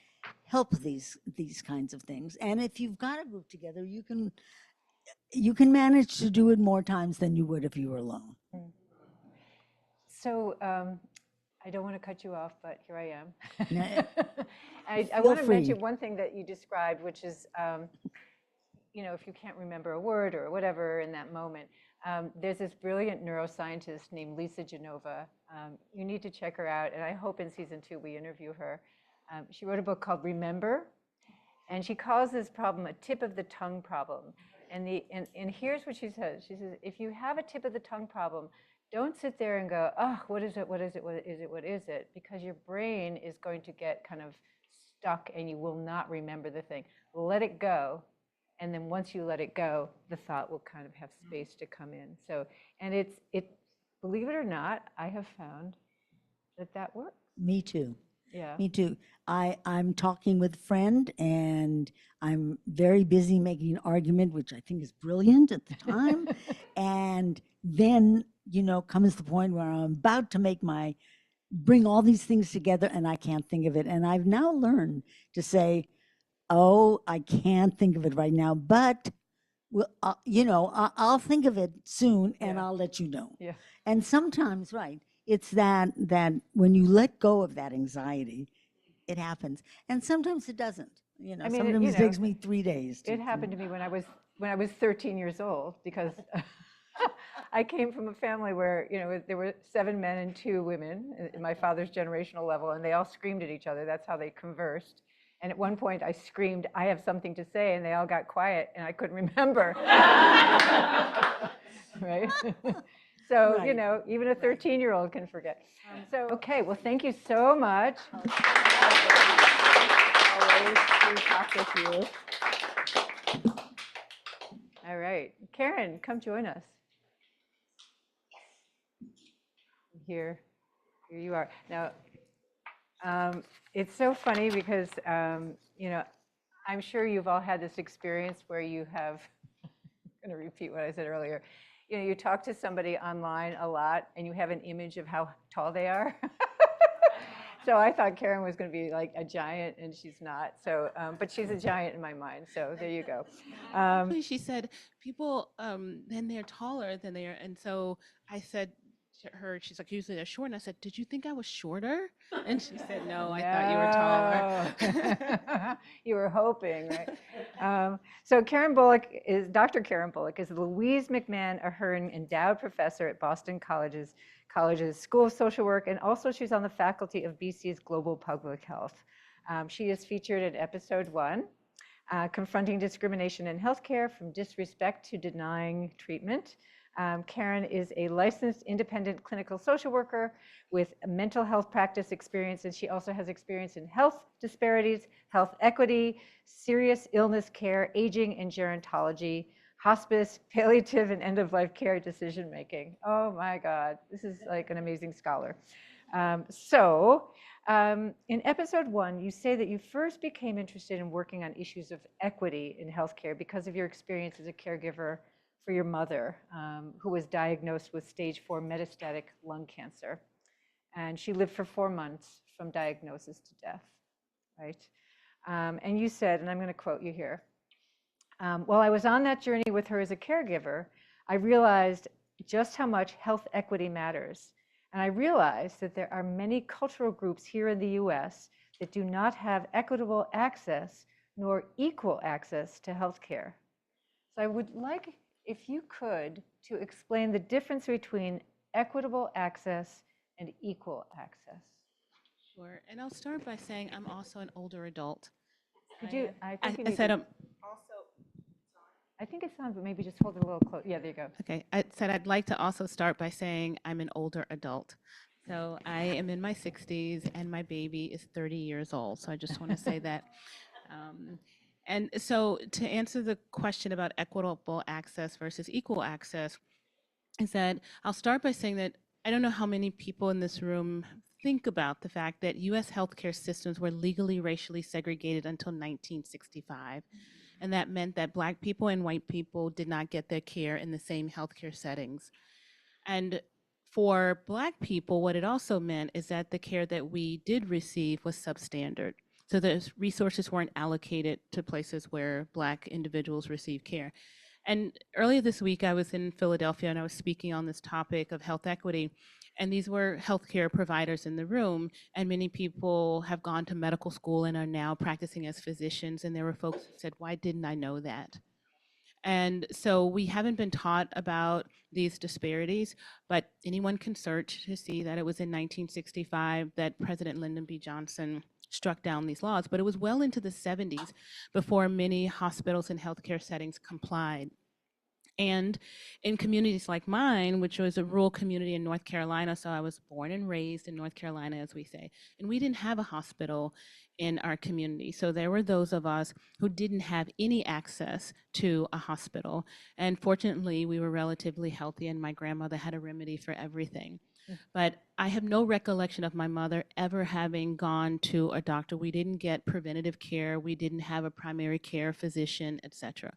Speaker 5: help these kinds of things. And if you've got a group together, you can manage to do it more times than you would if you were alone.
Speaker 2: So I don't want to cut you off, but here I am.
Speaker 5: Yeah.
Speaker 2: I
Speaker 5: Feel
Speaker 2: want to
Speaker 5: free.
Speaker 2: mention one thing that you described, which is, if you can't remember a word or whatever in that moment, there's this brilliant neuroscientist named Lisa Genova. You need to check her out, and I hope in season 2 we interview her. She wrote a book called Remember, and she calls this problem a tip of the tongue problem. And here's what she says. She says, if you have a tip of the tongue problem, don't sit there and go, oh, what is it, what is it, what is it, what is it? Because your brain is going to get kind of stuck and you will not remember the thing. Let it go. And then once you let it go, the thought will kind of have space to come in. So, and believe it or not, I have found that works.
Speaker 5: Me too.
Speaker 2: Yeah.
Speaker 5: Me too. I'm talking with a friend and I'm very busy making an argument, which I think is brilliant at the time. And then, comes the point where I'm about to bring all these things together and I can't think of it. And I've now learned to say, oh, I can't think of it right now, but I'll think of it soon and
Speaker 2: Yeah.
Speaker 5: I'll let you know.
Speaker 2: Yeah.
Speaker 5: And sometimes, right, it's that when you let go of that anxiety, it happens. And sometimes it doesn't.
Speaker 2: I mean,
Speaker 5: Sometimes it takes me 3 days.
Speaker 2: It happened to me when I was 13 years old, because I came from a family where there were 7 men and 2 women in my father's generational level, and they all screamed at each other. That's how they conversed. And at one point I screamed, I have something to say, and they all got quiet and I couldn't remember. Right? So,
Speaker 5: Right.
Speaker 2: even a 13-year-old can forget. So, okay, well, thank you so much. Always to talk with you. All right. Karen, come join us. Here you are. Now, it's so funny because, I'm sure you've all had this experience where you have, I'm going to repeat what I said earlier. You talk to somebody online a lot and you have an image of how tall they are. So I thought Karen was going to be like a giant, and she's not. So, but she's a giant in my mind. So there you go.
Speaker 6: Actually, she said people, then they're taller than they are. And so I said to her, she's like, usually they're short. And I said, did you think I was shorter? And she said, no, I thought you were taller.
Speaker 2: You were hoping, right? So Dr. Karen Bullock is the Louise McMahon Ahern Endowed Professor at Boston College's School of Social Work, and also she's on the faculty of BC's Global Public Health. She is featured in episode 1, Confronting Discrimination in Healthcare, From Disrespect to Denying Treatment. Karen is a licensed independent clinical social worker with mental health practice experience, and she also has experience in health disparities, health equity, serious illness care, aging and gerontology, hospice, palliative, and end-of-life care decision-making. Oh my God, this is like an amazing scholar. In episode 1, you say that you first became interested in working on issues of equity in healthcare because of your experience as a caregiver for your mother, who was diagnosed with stage 4 metastatic lung cancer. And she lived for 4 months from diagnosis to death, right? And you said, and I'm going to quote you here, while I was on that journey with her as a caregiver, I realized just how much health equity matters. And I realized that there are many cultural groups here in the US that do not have equitable access nor equal access to healthcare. So I would like, if you could, to explain the difference between equitable access and equal access.
Speaker 6: Sure. And I'll start by saying I'm also an older adult.
Speaker 2: Could you, I think you
Speaker 6: I
Speaker 2: need
Speaker 6: said
Speaker 2: to-
Speaker 6: I'm
Speaker 3: Also,
Speaker 2: I think it's on, but maybe just hold it a little close. Yeah, there you go.
Speaker 6: Okay, I said I'd like to also start by saying I'm an older adult. So I am in my 60s and my baby is 30 years old. So I just want to say that. Um, and so to answer the question about equitable access versus equal access, is that I'll start by saying that I don't know how many people in this room think about the fact that US healthcare systems were legally racially segregated until 1965. And that meant that Black people and white people did not get their care in the same healthcare settings. And for Black people, what it also meant is that the care that we did receive was substandard. So the resources weren't allocated to places where Black individuals receive care. And earlier this week, I was in Philadelphia and I was speaking on this topic of health equity. And these were healthcare providers in the room. And many people have gone to medical school and are now practicing as physicians. And there were folks who said, why didn't I know that? And so we haven't been taught about these disparities, but anyone can search to see that it was in 1965 that President Lyndon B. Johnson struck down these laws, but it was well into the 70s before many hospitals and healthcare settings complied. And in communities like mine, which was a rural community in North Carolina, so I was born and raised in North Carolina, as we say, and we didn't have a hospital in our community. So there were those of us who didn't have any access to a hospital. And fortunately, we were relatively healthy, and my grandmother had a remedy for everything. But I have no recollection of my mother ever having gone to a doctor. We didn't get preventative care. We didn't have a primary care physician, et cetera.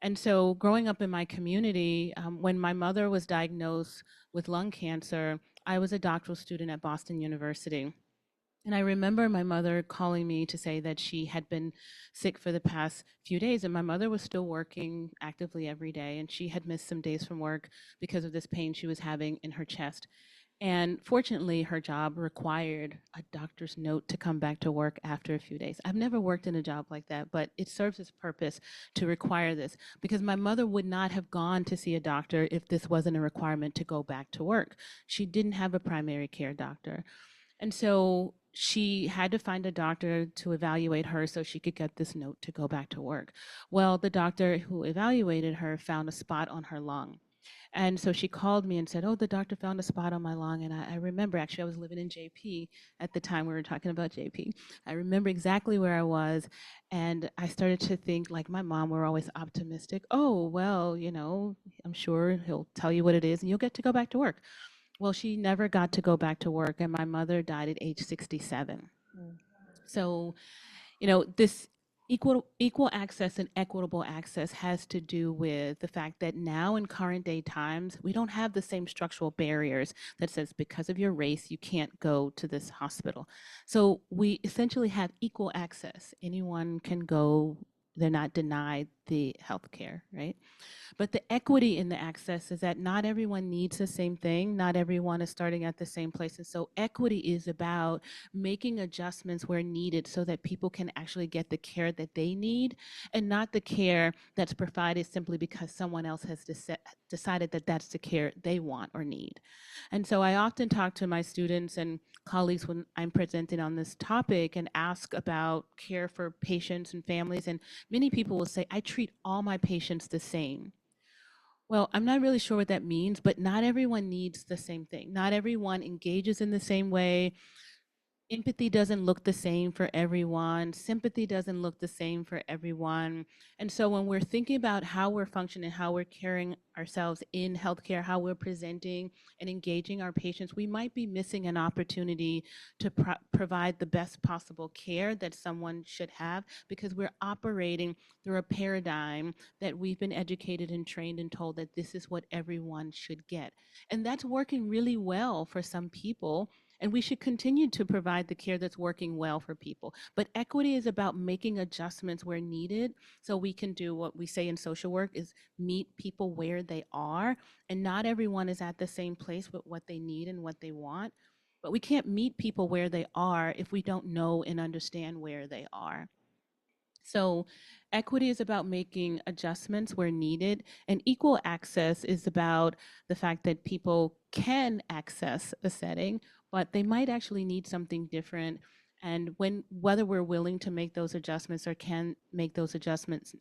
Speaker 6: And so growing up in my community, when my mother was diagnosed with lung cancer, I was a doctoral student at Boston University. And I remember my mother calling me to say that she had been sick for the past few days, and my mother was still working actively every day, and she had missed some days from work because of this pain she was having in her chest. And fortunately, her job required a doctor's note to come back to work after a few days. I've never worked in a job like that, but it serves its purpose to require this because my mother would not have gone to see a doctor if this wasn't a requirement to go back to work. She didn't have a primary care doctor. And so she had to find a doctor to evaluate her so she could get this note to go back to work. Well, the doctor who evaluated her found a spot on her lung. And so she called me and said, oh, the doctor found a spot on my lung. And I remember, actually, I was living in JP at the time we were talking about JP. I remember exactly where I was. And I started to think, like my mom, we're always optimistic. Oh, well, you know, I'm sure he'll tell you what it is and you'll get to go back to work. Well, she never got to go back to work. And my mother died at age 67. So, you know, this equal access and equitable access has to do with the fact that now in current day times, we don't have the same structural barriers that says because of your race, you can't go to this hospital. So we essentially have equal access. Anyone can go, they're not denied the health care, right? But the equity in the access is that not everyone needs the same thing. Not everyone is starting at the same place. And so equity is about making adjustments where needed so that people can actually get the care that they need and not the care that's provided simply because someone else has decided that that's the care they want or need. And so I often talk to my students and colleagues when I'm presenting on this topic and ask about care for patients and families. And many people will say, I treat all my patients the same. Well, I'm not really sure what that means, but not everyone needs the same thing. Not everyone engages in the same way. Empathy doesn't look the same for everyone. Sympathy doesn't look the same for everyone. And so when we're thinking about how we're functioning, how we're carrying ourselves in healthcare, how we're presenting and engaging our patients, we might be missing an opportunity to provide the best possible care that someone should have because we're operating through a paradigm that we've been educated and trained and told that this is what everyone should get. And that's working really well for some people. And we should continue to provide the care that's working well for people. But equity is about making adjustments where needed so we can do what we say in social work is meet people where they are. And not everyone is at the same place with what they need and what they want. But we can't meet people where they are if we don't know and understand where they are. So equity is about making adjustments where needed, and equal access is about the fact that people can access a setting, but they might actually need something different. And whether we're willing to make those adjustments or can make those adjustments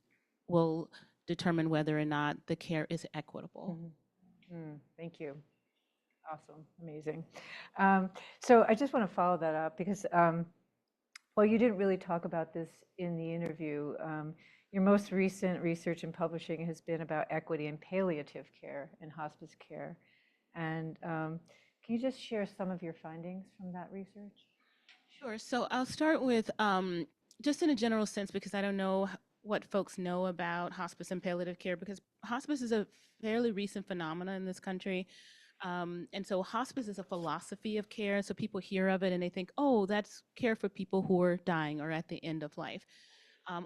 Speaker 6: will determine whether or not the care is equitable.
Speaker 2: Thank you. Awesome. Amazing. So I just want to follow that up because, well, you didn't really talk about this in the interview. Your most recent research and publishing has been about equity in palliative care and hospice care. And can you just share some of your findings from that research?
Speaker 6: Sure. So I'll start with just in a general sense, because I don't know what folks know about hospice and palliative care, because hospice is a fairly recent phenomenon in this country. And so hospice is a philosophy of care. So people hear of it and they think, oh, that's care for people who are dying or at the end of life.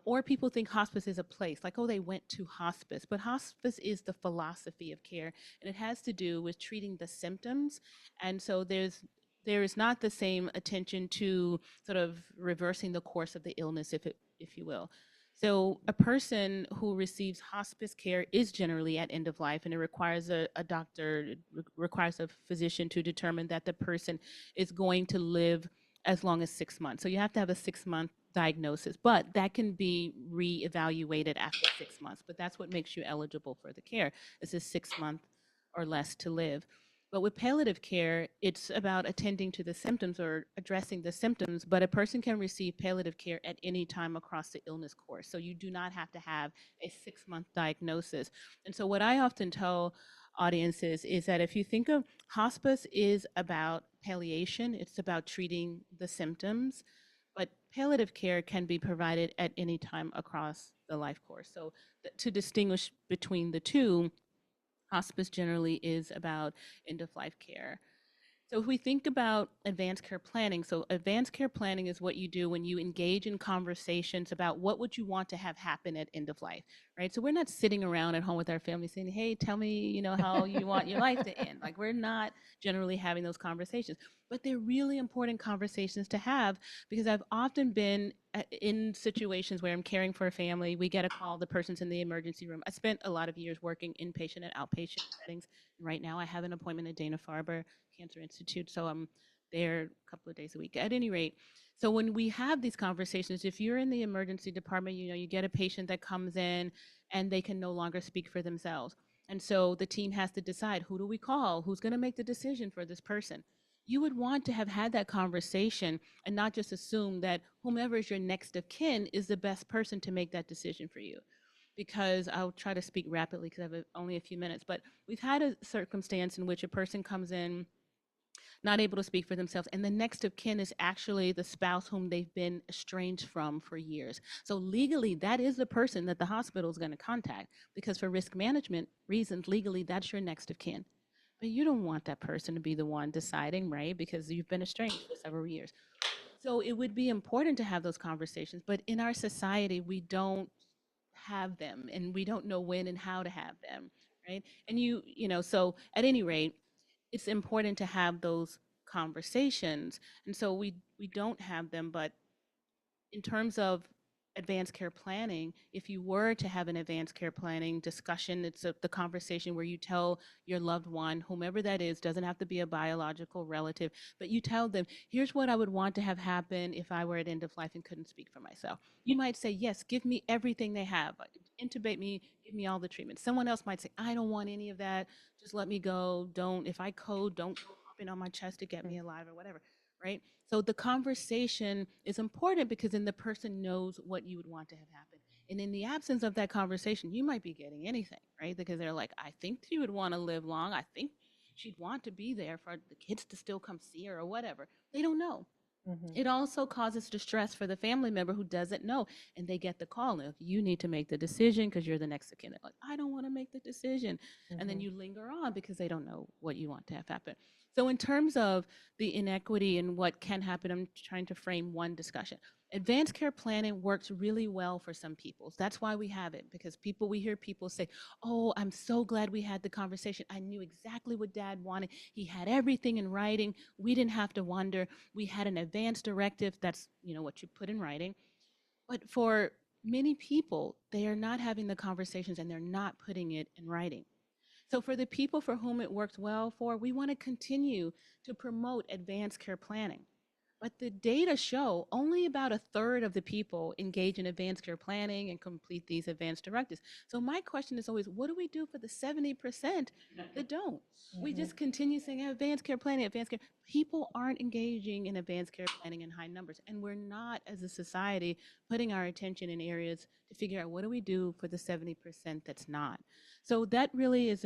Speaker 6: Or people think hospice is a place, like, oh, they went to hospice. But hospice is the philosophy of care, and it has to do with treating the symptoms. And so there is not the same attention to sort of reversing the course of the illness, if you will. So a person who receives hospice care is generally at end of life, and it requires a doctor, requires a physician to determine that the person is going to live as long as 6 months. So you have to have a 6-month diagnosis, but that can be reevaluated after 6 months. But that's what makes you eligible for the care, is a 6-month or less to live. But with palliative care, it's about attending to the symptoms or addressing the symptoms, but a person can receive palliative care at any time across the illness course. So you do not have to have a 6-month diagnosis. And so what I often tell audiences is that if you think of hospice is about palliation, it's about treating the symptoms, but palliative care can be provided at any time across the life course. So to distinguish between the two, hospice generally is about end of life care. So if we think about advanced care planning, so advanced care planning is what you do when you engage in conversations about what would you want to have happen at end of life, right? So we're not sitting around at home with our family saying, hey, tell me, how you want your life to end. Like, we're not generally having those conversations, but they're really important conversations to have, because I've often been in situations where I'm caring for a family. We get a call, the person's in the emergency room. I spent a lot of years working inpatient and outpatient settings. Right now I have an appointment at Dana-Farber Cancer Institute, so I'm there a couple of days a week. At any rate, so when we have these conversations, if you're in the emergency department, you get a patient that comes in and they can no longer speak for themselves. And so the team has to decide, who do we call? Who's going to make the decision for this person? You would want to have had that conversation and not just assume that whomever is your next of kin is the best person to make that decision for you. Because I'll try to speak rapidly because I have only a few minutes, but we've had a circumstance in which a person comes in not able to speak for themselves, and the next of kin is actually the spouse whom they've been estranged from for years. So legally, that is the person that the hospital is going to contact, because for risk management reasons, legally, that's your next of kin. But you don't want that person to be the one deciding, right? Because you've been estranged for several years. So it would be important to have those conversations, but in our society, we don't have them, and we don't know when and how to have them, right? And so at any rate, it's important to have those conversations. And so we don't have them, but in terms of advanced care planning, if you were to have an advanced care planning discussion, it's the conversation where you tell your loved one, whomever that is, doesn't have to be a biological relative, but you tell them, here's what I would want to have happen if I were at end of life and couldn't speak for myself. You might say, yes, give me everything they have. Intubate me, give me all the treatment. Someone else might say, I don't want any of that. Just let me go. If I code, don't go hopping on my chest to get me alive or whatever, right? So the conversation is important, because then the person knows what you would want to have happen. And in the absence of that conversation, you might be getting anything, right? Because they're like, I think she would want to live long. I think she'd want to be there for the kids to still come see her or whatever. They don't know. It also causes distress for the family member who doesn't know, and they get the call. Now, you need to make the decision because you're the next of kin. They're like, I don't want to make the decision. And then you linger on because they don't know what you want to have happen. So in terms of the inequity and what can happen, I'm trying to frame one discussion. Advanced care planning works really well for some people. That's why we have it, because we hear people say, oh, I'm so glad we had the conversation. I knew exactly what Dad wanted. He had everything in writing. We didn't have to wonder. We had an advance directive. That's, what you put in writing. But for many people, they are not having the conversations and they're not putting it in writing. So for the people for whom it works well for, we want to continue to promote advanced care planning. But the data show only about a third of the people engage in advanced care planning and complete these advanced directives. So my question is always, what do we do for the 70% that don't? We just continue saying advanced care planning, advanced care. People aren't engaging in advanced care planning in high numbers. And we're not, as a society, putting our attention in areas to figure out what do we do for the 70% that's not. So that really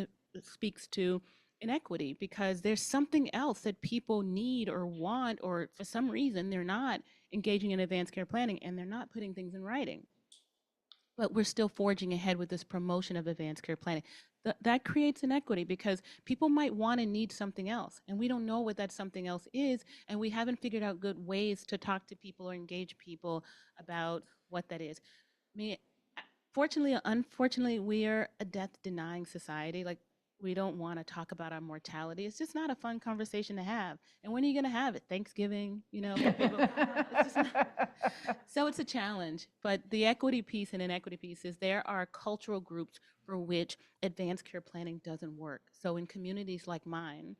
Speaker 6: speaks to inequity, because there's something else that people need or want, or for some reason they're not engaging in advanced care planning and they're not putting things in writing. But we're still forging ahead with this promotion of advanced care planning. That creates inequity because people might want and need something else, and we don't know what that something else is, and we haven't figured out good ways to talk to people or engage people about what that is. I mean, fortunately or unfortunately, we are a death-denying society. Like, we don't want to talk about our mortality. It's just not a fun conversation to have. And when are you going to have it? Thanksgiving, you know, for people. It's just not. So it's a challenge. But the equity piece and inequity piece is there are cultural groups for which advanced care planning doesn't work. So in communities like mine,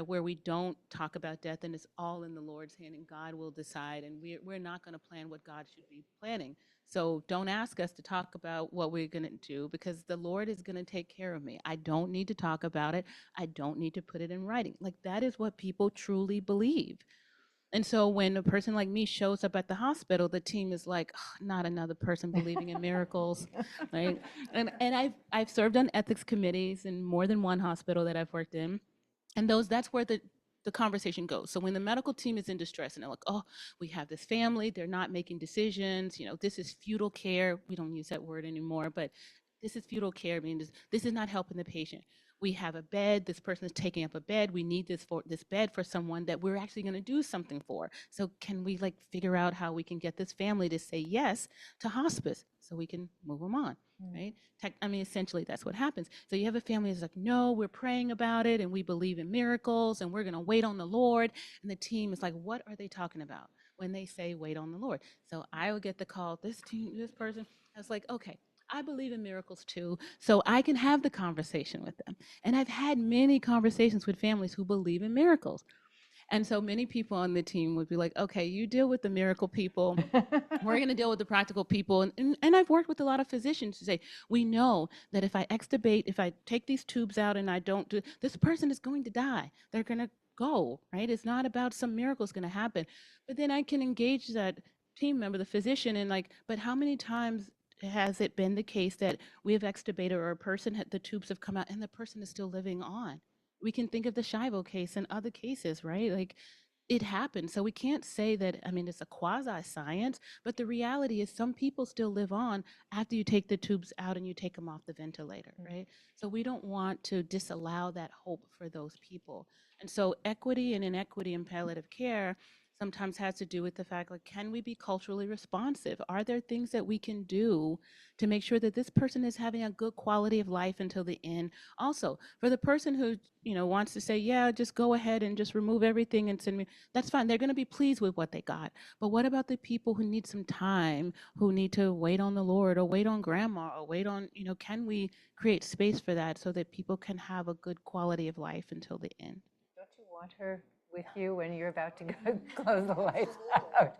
Speaker 6: where we don't talk about death and it's all in the Lord's hand and God will decide, and we're not going to plan what God should be planning. So don't ask us to talk about what we're going to do, because the Lord is going to take care of me. I don't need to talk about it. I don't need to put it in writing. Like, that is what people truly believe. And so when a person like me shows up at the hospital, the team is like, "Ugh, not another person believing in miracles," right? And I've served on ethics committees in more than one hospital that I've worked in. And that's where the conversation goes. So when the medical team is in distress and they're like, oh, we have this family, they're not making decisions, you know, this is futile care. We don't use that word anymore, but this is futile care. I mean, this is not helping the patient. We have a bed, this person is taking up a bed. We need this bed for someone that we're actually going to do something for. So can we like figure out how we can get this family to say yes to hospice so we can move them on, right? I mean, essentially that's what happens. So you have a family that's like, no, we're praying about it and we believe in miracles and we're going to wait on the Lord. And the team is like, what are they talking about when they say wait on the Lord? So I will get the call, this person. I was like, okay, I believe in miracles too, so I can have the conversation with them. And I've had many conversations with families who believe in miracles. And so many people on the team would be like, okay, you deal with the miracle people. We're going to deal with the practical people. And I've worked with a lot of physicians to say, we know that if I extubate, if I take these tubes out and I don't do, this person is going to die. They're going to go, right? It's not about some miracle is going to happen. But then I can engage that team member, the physician, and like, but how many times has it been the case that we have extubated or a person, the tubes have come out and the person is still living on? We can think of the Shivo case and other cases, right? Like, it happens. So we can't say that, I mean, it's a quasi-science, but the reality is some people still live on after you take the tubes out and you take them off the ventilator, right? So we don't want to disallow that hope for those people. And so equity and inequity in palliative care sometimes has to do with the fact, like, can we be culturally responsive? Are there things that we can do to make sure that this person is having a good quality of life until the end? Also, for the person who, you know, wants to say, yeah, just go ahead and just remove everything and send me, that's fine. They're going to be pleased with what they got. But what about the people who need some time, who need to wait on the Lord or wait on grandma or wait on, you know, can we create space for that so that people can have a good quality of life until the end?
Speaker 2: Don't you want her with you when you're about to go close the lights out?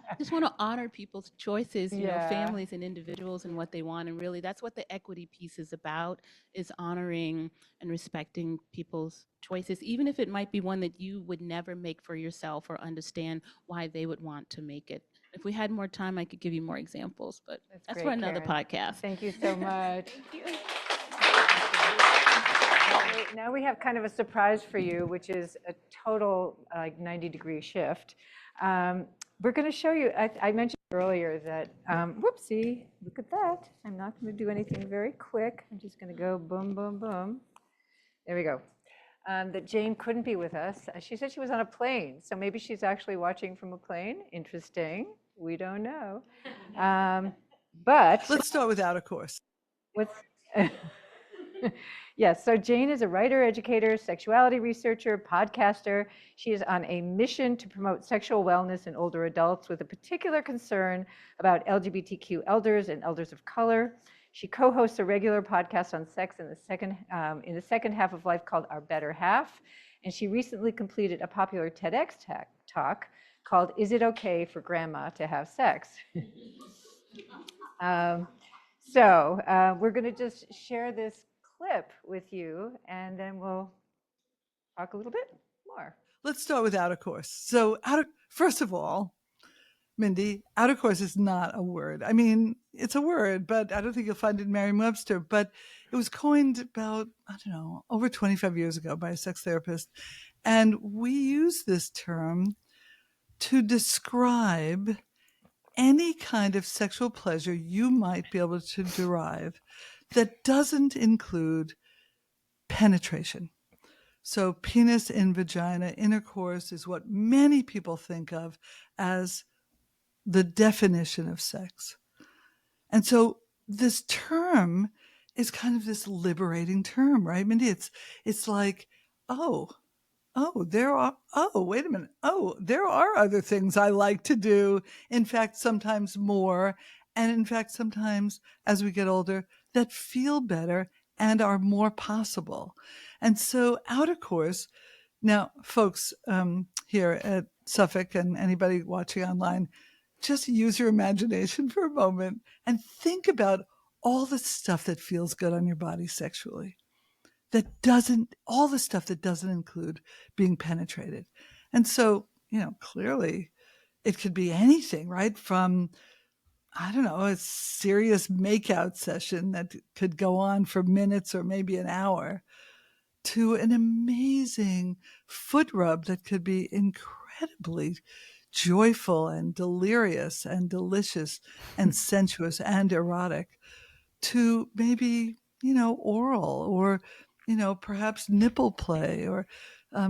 Speaker 6: I just want to honor people's choices, you know,
Speaker 2: Yeah.
Speaker 6: families and individuals and what they want. And really, that's what the equity piece is about, is honoring and respecting people's choices, even if it might be one that you would never make for yourself or understand why they would want to make it. If we had more time, I could give you more examples, but that's for
Speaker 2: great,
Speaker 6: another
Speaker 2: Karen.
Speaker 6: podcast.
Speaker 2: Thank you so much. Now we have kind of a surprise for you, which is a total like 90-degree shift. We're going to show you, I mentioned earlier that, whoopsie, look at that. I'm not going to do anything very quick. I'm just going to go boom, boom, boom. There we go. That Jane couldn't be with us. She said she was on a plane, so maybe she's actually watching from a plane. Interesting. We don't know. But
Speaker 7: let's start with outer course.
Speaker 2: what's yes, so Jane is a writer, educator, sexuality researcher, podcaster. She is on a mission to promote sexual wellness in older adults with a particular concern about LGBTQ elders and elders of color. She co-hosts a regular podcast on sex in the second half of life called Our Better Half. And she recently completed a popular TEDx talk called Is It Okay for Grandma to Have Sex? We're going to just share this clip with you, and then we'll talk a little bit more.
Speaker 7: Let's start with outer course. So, first of all, Mindy, outer course is not a word. I mean, it's a word, but I don't think you'll find it in Merriam-Webster. But it was coined about, I don't know, over 25 years ago by a sex therapist. And we use this term to describe any kind of sexual pleasure you might be able to derive that doesn't include penetration. So penis in vagina intercourse is what many people think of as the definition of sex. And so this term is kind of this liberating term, right, Mindy? It's like, oh, wait a minute. Oh, there are other things I like to do. In fact, sometimes more. And in fact, sometimes as we get older, that feel better and are more possible. And so outer course, now, folks here at Suffolk and anybody watching online, just use your imagination for a moment and think about all the stuff that feels good on your body sexually. All the stuff that doesn't include being penetrated. And so, clearly it could be anything, right? From, I don't know, a serious makeout session that could go on for minutes or maybe an hour, to an amazing foot rub that could be incredibly joyful and delirious and delicious and sensuous and erotic, to maybe, oral or, perhaps nipple play. Or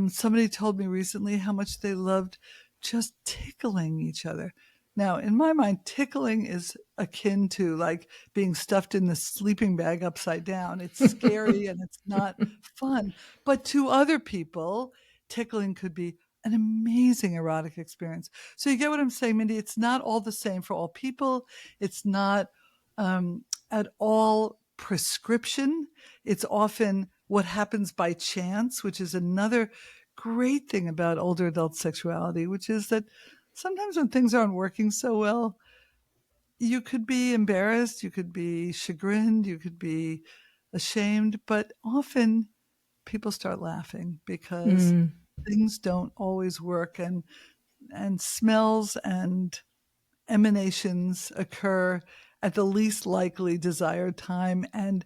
Speaker 7: somebody told me recently how much they loved just tickling each other. Now, in my mind, tickling is akin to like being stuffed in the sleeping bag upside down. It's scary and it's not fun. But to other people, tickling could be an amazing erotic experience. So you get what I'm saying, Mindy? It's not all the same for all people. It's not at all prescription. It's often what happens by chance, which is another great thing about older adult sexuality, which is that sometimes when things aren't working so well, you could be embarrassed, you could be chagrined, you could be ashamed, but often people start laughing because things don't always work, and smells and emanations occur at the least likely desired time. And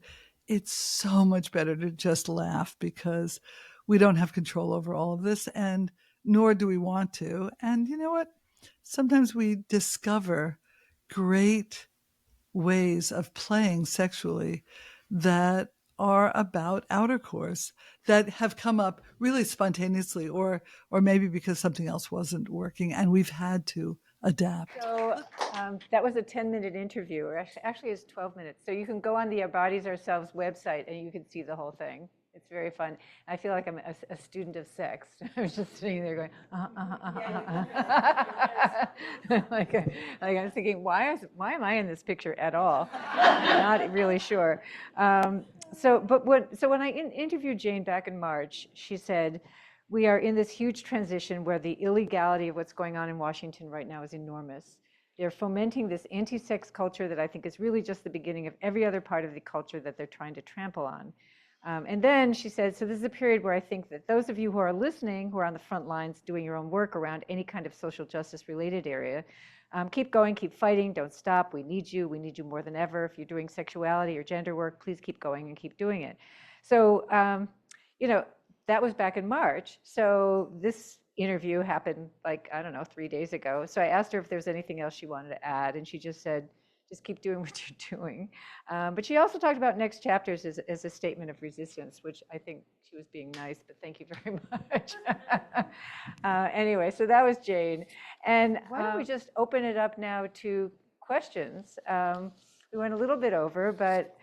Speaker 7: it's so much better to just laugh because we don't have control over all of this, and nor do we want to. And you know what? Sometimes we discover great ways of playing sexually that are about outer course, that have come up really spontaneously, or maybe because something else wasn't working and we've had to adapt.
Speaker 2: So that was a 10-minute interview, or actually it's 12 minutes. So you can go on the Our Bodies Ourselves website and you can see the whole thing. It's very fun. I feel like I'm a student of sex. I was just sitting there going, like I was thinking, why am I in this picture at all? Not really sure. So when I interviewed Jane back in March, she said, we are in this huge transition where the illegality of what's going on in Washington right now is enormous. They're fomenting this anti-sex culture that I think is really just the beginning of every other part of the culture that they're trying to trample on. And then she said, so this is a period where I think that those of you who are listening, who are on the front lines doing your own work around any kind of social justice related area, keep going, keep fighting, don't stop. We need you more than ever. If you're doing sexuality or gender work, please keep going and keep doing it. So, that was back in March. So this interview happened like, I don't know, 3 days ago. So I asked her if there's anything else she wanted to add, and she just said, just keep doing what you're doing. But she also talked about next chapters as a statement of resistance, which I think she was being nice, but thank you very much. Anyway, so that was Jane. And why don't we just open it up now to questions? We went a little bit over, but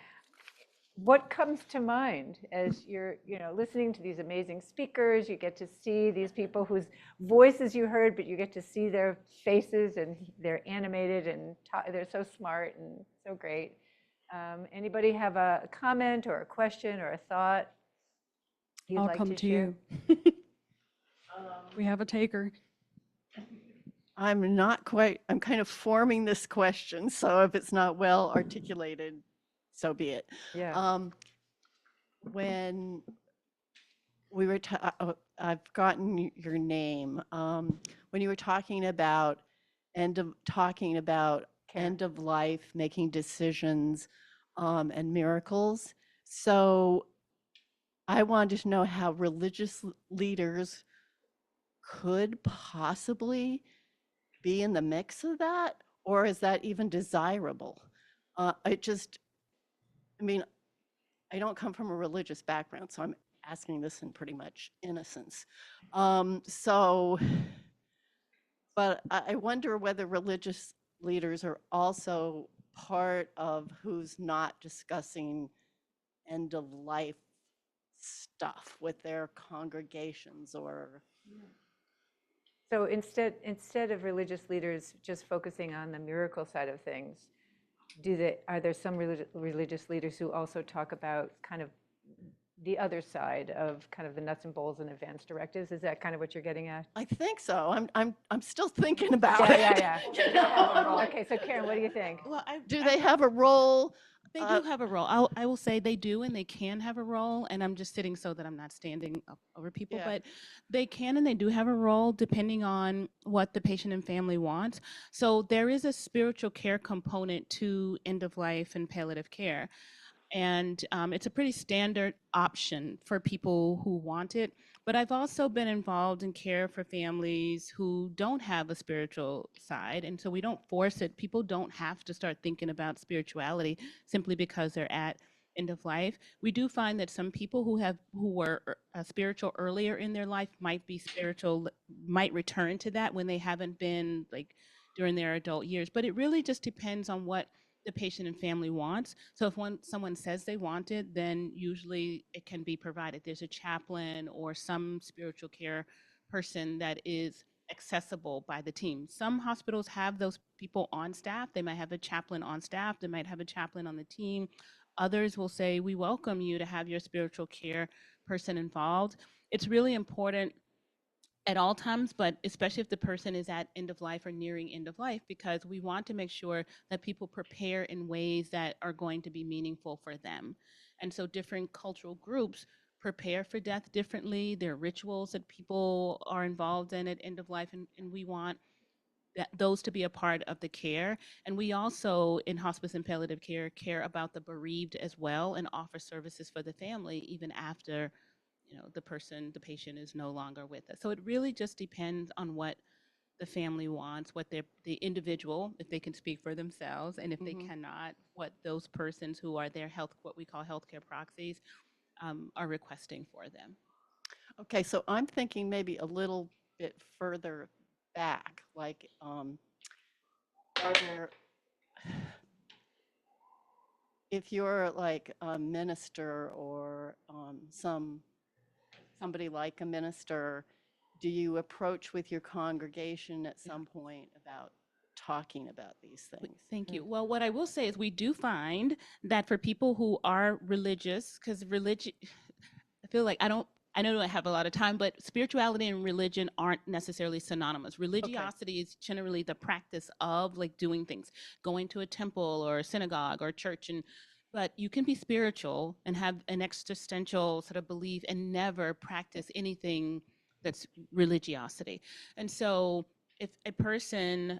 Speaker 2: what comes to mind as you're listening to these amazing speakers? You get to see these people whose voices you heard, but you get to see their faces, and they're animated and they're so smart and so great. Anybody have a comment or a question or a thought you'd
Speaker 8: I'll
Speaker 2: like
Speaker 8: come
Speaker 2: to
Speaker 8: to
Speaker 2: share?
Speaker 8: you. We have a taker. I'm kind of forming this question, so if it's not well articulated, so be it.
Speaker 2: Yeah.
Speaker 8: When we were, I've gotten your name. When you were talking about
Speaker 2: Karen.
Speaker 8: end of life, making decisions, and miracles. So I wanted to know how religious leaders could possibly be in the mix of that, or is that even desirable? I mean, I don't come from a religious background, so I'm asking this in pretty much innocence. So, but I wonder whether religious leaders are also part of who's not discussing end of life stuff with their congregations or.
Speaker 2: So instead of religious leaders just focusing on the miracle side of things, are there some religious leaders who also talk about kind of the other side of kind of the nuts and bolts and advance directives? Is that kind of what you're getting at?
Speaker 8: I think so. I'm still thinking about
Speaker 2: Yeah,
Speaker 8: it.
Speaker 2: yeah. Okay, so Karen, what do you think?
Speaker 6: Well,
Speaker 8: Do they have a role?
Speaker 6: They do have a role. I will say they do, and they can have a role. And I'm just sitting so that I'm not standing up over people,
Speaker 8: Yeah.
Speaker 6: but they can and they do have a role depending on what the patient and family wants. So there is a spiritual care component to end of life and palliative care. And it's a pretty standard option for people who want it. But I've also been involved in care for families who don't have a spiritual side. And so we don't force it. People don't have to start thinking about spirituality simply because they're at end of life. We do find that some people who were spiritual earlier in their life might be spiritual, might return to that when they haven't been like during their adult years. But it really just depends on what the patient and family wants. So if someone says they want it, then usually it can be provided. There's a chaplain or some spiritual care person that is accessible by the team. Some hospitals have those people on staff. They might have a chaplain on staff. They might have a chaplain on the team. Others will say, we welcome you to have your spiritual care person involved. It's really important at all times, but especially if the person is at end of life or nearing end of life, because we want to make sure that people prepare in ways that are going to be meaningful for them. And so different cultural groups prepare for death differently. There are rituals that people are involved in at end of life, and we want those to be a part of the care. And we also, in hospice and palliative care about the bereaved as well and offer services for the family even after the patient is no longer with us. So it really just depends on what the family wants, what the individual, if they can speak for themselves, and if they cannot, what those persons who are their what we call healthcare proxies, are requesting for them.
Speaker 8: Okay, so I'm thinking maybe a little bit further back, like, are there, if you're like a minister or somebody like a minister, do you approach with your congregation at some point about talking about these things?
Speaker 6: Thank you. Well, what I will say is we do find that for people who are religious, because religion, I feel like I know I don't have a lot of time, but spirituality and religion aren't necessarily synonymous. Religiosity is generally the practice of like doing things, going to a temple or a synagogue or church, but you can be spiritual and have an existential sort of belief and never practice anything that's religiosity. And so if a person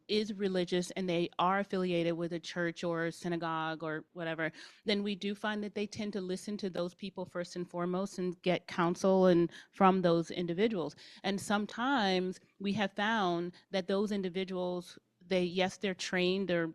Speaker 6: is religious and they are affiliated with a church or a synagogue or whatever, then we do find that they tend to listen to those people first and foremost and get counsel and from those individuals. And sometimes we have found that those individuals, they're trained, they're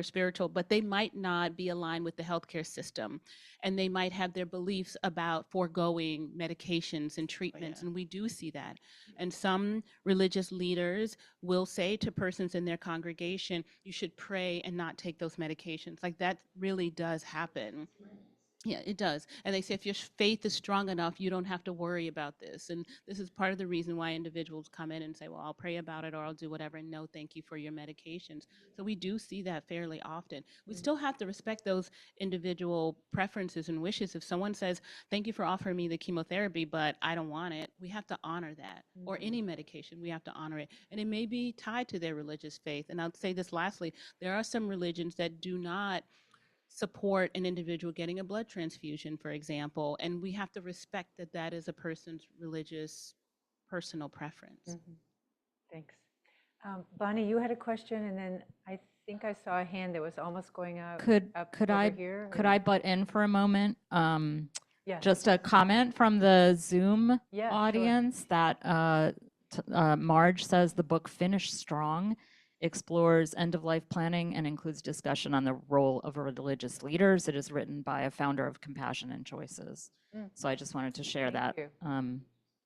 Speaker 6: spiritual, but they might not be aligned with the healthcare system, and they might have their beliefs about foregoing medications and treatments. And we do see that. And some religious leaders will say to persons in their congregation, you should pray and not take those medications. Like that really does happen. Yeah, it does. And they say if your faith is strong enough, you don't have to worry about this. And this is part of the reason why individuals come in and say, well, I'll pray about it or I'll do whatever. And no, thank you for your medications. So we do see that fairly often. We still have to respect those individual preferences and wishes. If someone says, thank you for offering me the chemotherapy, but I don't want it, we have to honor that. Or any medication, we have to honor it. And it may be tied to their religious faith. And I'll say this lastly, there are some religions that do not support an individual getting a blood transfusion, for example, and we have to respect that that is a person's religious personal preference.
Speaker 2: Thanks. Bonnie, you had a question, and then I think I saw a hand that was almost going out.
Speaker 9: Could
Speaker 2: over
Speaker 9: I
Speaker 2: here.
Speaker 9: could I butt in for a moment?
Speaker 2: Yeah.
Speaker 9: Just a comment from the Zoom
Speaker 2: Yeah, sure.
Speaker 9: audience that Marge says the book Finish Strong explores end-of-life planning and includes discussion on the role of religious leaders. It is written by a founder of Compassion and Choices. So I just wanted to share
Speaker 2: Thank
Speaker 9: that
Speaker 2: you.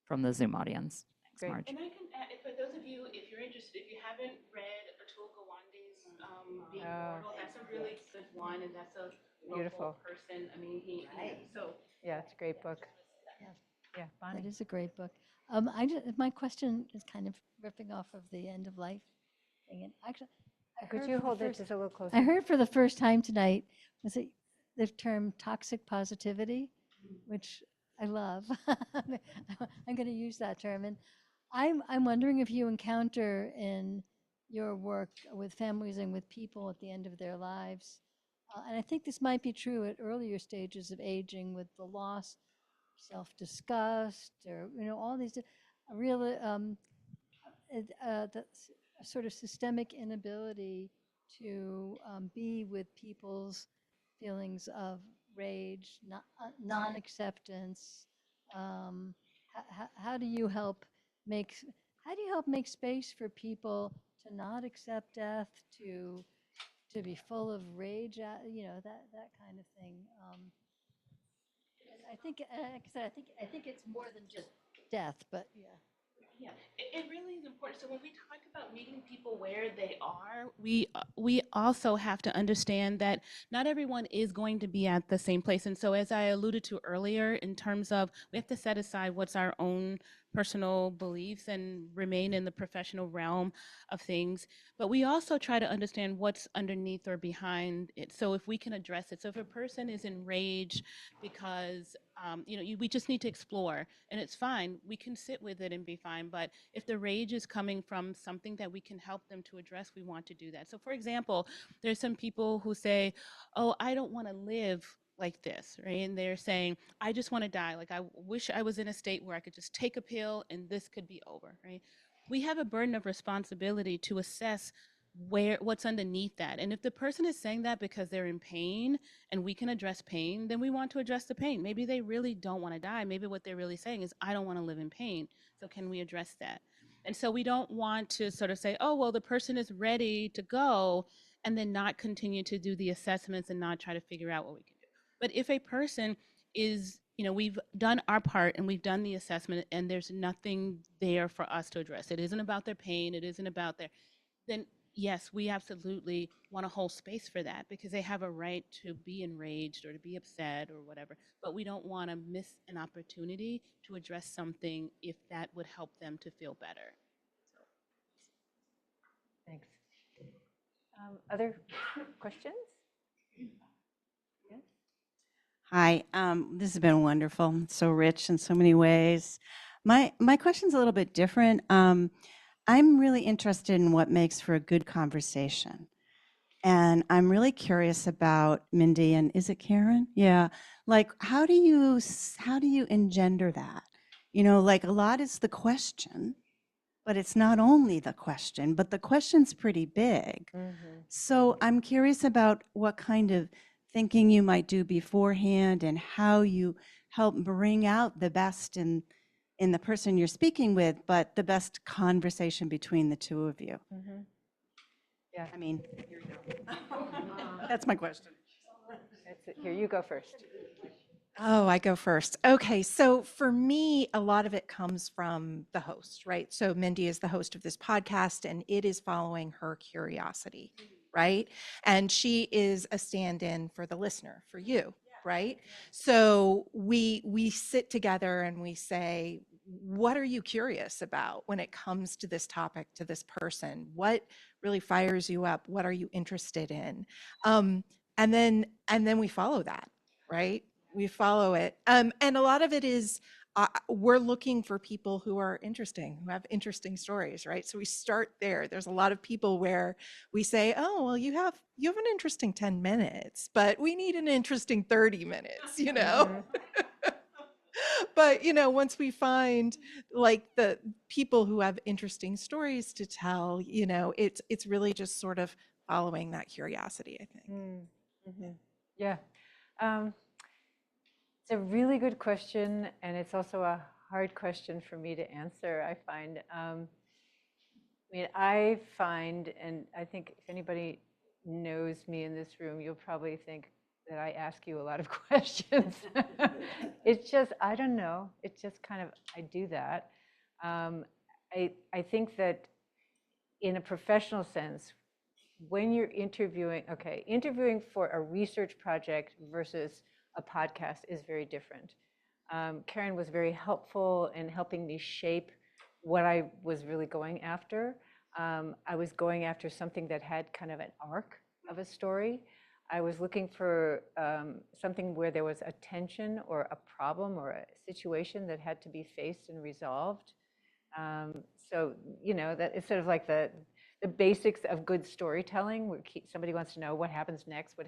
Speaker 9: from the Zoom audience. Thanks,
Speaker 2: Great.
Speaker 9: Marge.
Speaker 6: And I can add, for those of you, if you're interested, if you haven't read Atul Gawande's Being Mortal, that's a really good one, and that's a
Speaker 2: Beautiful
Speaker 6: local person. I mean, so.
Speaker 2: Yeah, it's a great book. Yeah, Bonnie.
Speaker 5: That is a great book. My question is kind of ripping off of the end of life thing. And actually,
Speaker 2: Could you hold it just a little closer?
Speaker 5: I heard for the first time tonight was it the term toxic positivity, which I love. I'm going to use that term, and I'm wondering if you encounter in your work with families and with people at the end of their lives, and I think this might be true at earlier stages of aging with the loss, self-disgust, or all these really the sort of systemic inability to be with people's feelings of rage, non-acceptance. How do you help make space for people to not accept death, to be full of rage, that kind of thing. I think, like I said, I think it's more than just death, but yeah.
Speaker 6: Yeah, it really is important. So when we talk about meeting people where they are, we also have to understand that not everyone is going to be at the same place. And so as I alluded to earlier, in terms of we have to set aside what's our own personal beliefs and remain in the professional realm of things. But we also try to understand what's underneath or behind it. So if we can address it. So if a person is enraged because we just need to explore, and it's fine. We can sit with it and be fine. But if the rage is coming from something that we can help them to address, we want to do that. So for example, there's some people who say, oh, I don't want to live like this, right? And they're saying, I just want to die. Like, I wish I was in a state where I could just take a pill and this could be over, right? We have a burden of responsibility to assess what's underneath that. And if the person is saying that because they're in pain and we can address pain, then we want to address the pain. Maybe they really don't want to die. Maybe what they're really saying is, I don't want to live in pain. So can we address that? And so we don't want to sort of say, oh, well, the person is ready to go, and then not continue to do the assessments and not try to figure out what we can do. But if a person is, we've done our part and we've done the assessment and there's nothing there for us to address, it isn't about their pain, it isn't about then yes, we absolutely want to hold space for that, because they have a right to be enraged or to be upset or whatever. But we don't want to miss an opportunity to address something if that would help them to feel better.
Speaker 2: Thanks. Other questions?
Speaker 10: Hi, this has been wonderful. It's so rich in so many ways. My question's a little bit different. I'm really interested in what makes for a good conversation. And I'm really curious about Mindy, and is it Karen? Yeah. Like, how do you engender that? Like, a lot is the question, but it's not only the question, but the question's pretty big. So I'm curious about what kind of thinking you might do beforehand and how you help bring out the best in the person you're speaking with, but the best conversation between the two of you.
Speaker 2: Yeah.
Speaker 10: I mean, here you go. That's my question.
Speaker 2: That's it. Here, you go first.
Speaker 3: Oh, I go first. Okay, so for me, a lot of it comes from the host, right? So Mindy is the host of this podcast, and it is following her curiosity, right? And she is a stand-in for the listener, for you, right? So we sit together and we say, what are you curious about when it comes to this topic, to this person? What really fires you up? What are you interested in? And then we follow that, right? We follow it. And a lot of it is we're looking for people who are interesting, who have interesting stories, right? So we start there. There's a lot of people where we say, oh, well, you have an interesting 10 minutes, but we need an interesting 30 minutes, you know? But, you know, once we find like the people who have interesting stories to tell, you know, it's really just sort of following that curiosity, I think.
Speaker 2: Mm-hmm. Yeah. It's a really good question, and it's also a hard question for me to answer, I find. I mean, I find, and I think if anybody knows me in this room, you'll probably think that I ask you a lot of questions. It's just, I don't know. It's just kind of, I do that. I think that in a professional sense, when you're interviewing, interviewing for a research project versus a podcast is very different. Karen was very helpful in helping me shape what I was really going after. I was going after something that had kind of an arc of a story. I was looking for something where there was a tension or a problem or a situation that had to be faced and resolved. So, you know, that is sort of like the basics of good storytelling, where somebody wants to know what happens next.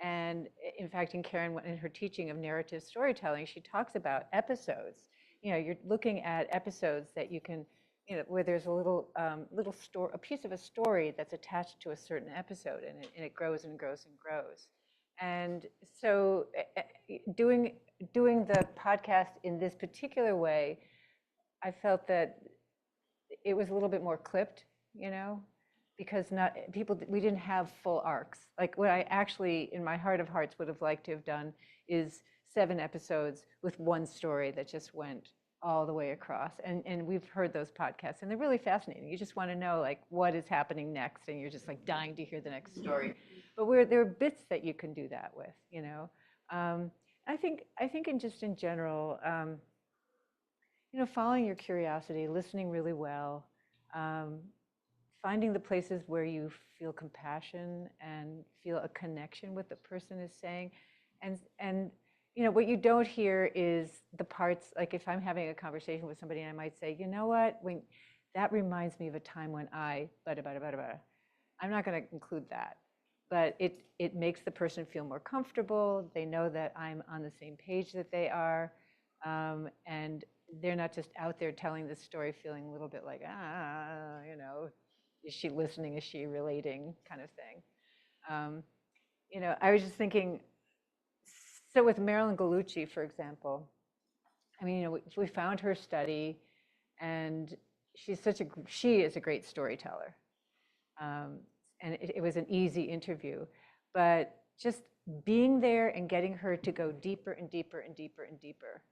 Speaker 2: And in fact, in Karen, in her teaching of narrative storytelling, she talks about episodes. You know, you're looking at episodes that you can, you know, where there's a little story, a piece of a story that's attached to a certain episode, and it grows and grows and grows. And so, doing the podcast in this particular way, I felt that it was a little bit more clipped, you know, because we didn't have full arcs. Like what I actually, in my heart of hearts, would have liked to have done is 7 episodes with one story that just went all the way across. And we've heard those podcasts, and they're really fascinating. You just want to know like what is happening next, and you're just like dying to hear the next story. But there are bits that you can do that with, you know. I think in general, you know, following your curiosity, listening really well, finding the places where you feel compassion and feel a connection with the person is saying, and you know, what you don't hear is the parts, like if I'm having a conversation with somebody and I might say, you know what, that reminds me of a time when I, I'm not going to include that, but it makes the person feel more comfortable. They know that I'm on the same page that they are, and they're not just out there telling this story feeling a little bit like, you know, is she listening? Is she relating? Kind of thing. You know, I was just thinking, so with Marilyn Gallucci, for example, I mean, you know, we found her study, and she is a great storyteller. And it was an easy interview, but just being there and getting her to go deeper and deeper and deeper and deeper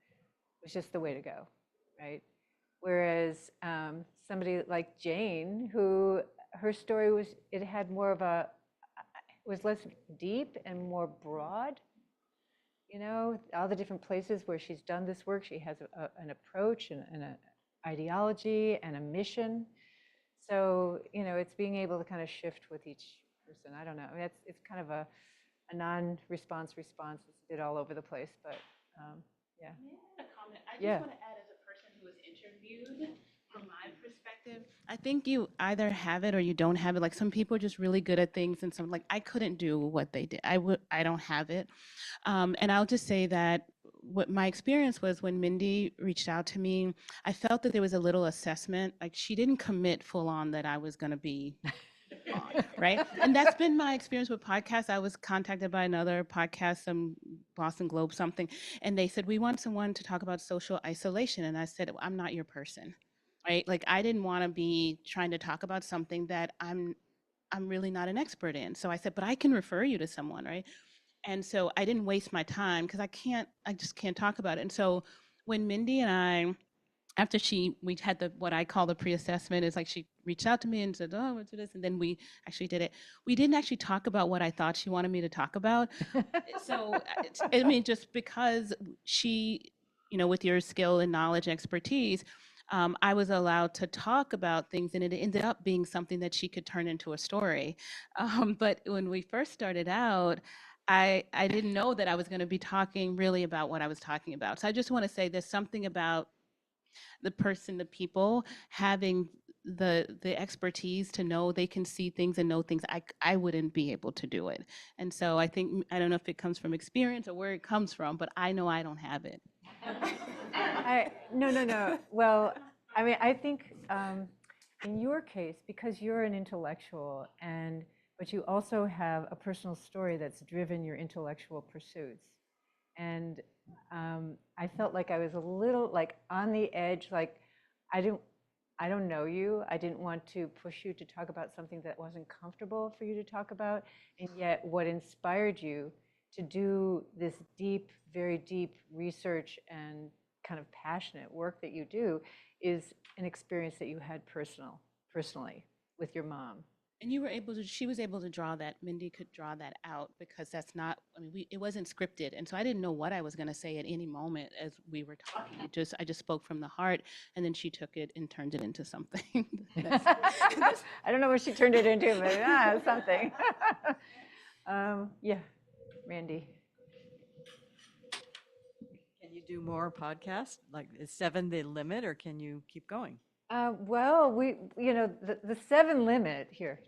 Speaker 2: was just the way to go, right? Whereas somebody like Jane, who her story was, it had more of was less deep and more broad. You know, all the different places where she's done this work, she has an approach and an ideology and a mission. So, you know, it's being able to kind of shift with each person. I don't know. I mean, it's kind of a non-response response. It's a bit all over the place, but yeah.
Speaker 6: A comment. I just want to add, as a person who was interviewed, from my perspective, I think you either have it or you don't have it. Like some people are just really good at things, and some, like I couldn't do what they did. I don't have it. And I'll just say that what my experience was when Mindy reached out to me, I felt that there was a little assessment. Like she didn't commit full on that I was going to be on, right? And that's been my experience with podcasts. I was contacted by another podcast, some Boston Globe something, and they said, we want someone to talk about social isolation. And I said, I'm not your person, right? Like I didn't want to be trying to talk about something that I'm really not an expert in. So I said, but I can refer you to someone, right? And so I didn't waste my time because I just can't talk about it. And so when Mindy and I after we had what I call the pre-assessment, is like she reached out to me and said, "Oh, let's do this," and then we actually did it. We didn't actually talk about what I thought she wanted me to talk about. So, I mean, just because she, with your skill and knowledge and expertise, I was allowed to talk about things, and it ended up being something that she could turn into a story. But when we first started out, I didn't know that I was going to be talking really about what I was talking about. So I just want to say there's something about the people having the expertise to know they can see things and know things I wouldn't be able to do it. And so I think, I don't know if it comes from experience or where it comes from, but I know I don't have it.
Speaker 2: No. Well, I mean, I think in your case, because you're an intellectual, but you also have a personal story that's driven your intellectual pursuits. And I felt like I was a little like on the edge, like I don't know you. I didn't want to push you to talk about something that wasn't comfortable for you to talk about. And yet what inspired you to do this deep, very deep research and kind of passionate work that you do is an experience that you had personally with your mom.
Speaker 6: And she was able to draw that, Mindy could draw that out, because that's not, I mean, it wasn't scripted. And so I didn't know what I was going to say at any moment as we were talking. I just spoke from the heart, and then she took it and turned it into something.
Speaker 2: I don't know what she turned it into, but something. Yeah, Randy.
Speaker 11: Can you do more podcasts? Like, is 7 the limit, or can you keep going?
Speaker 2: Well, the 7 limit here.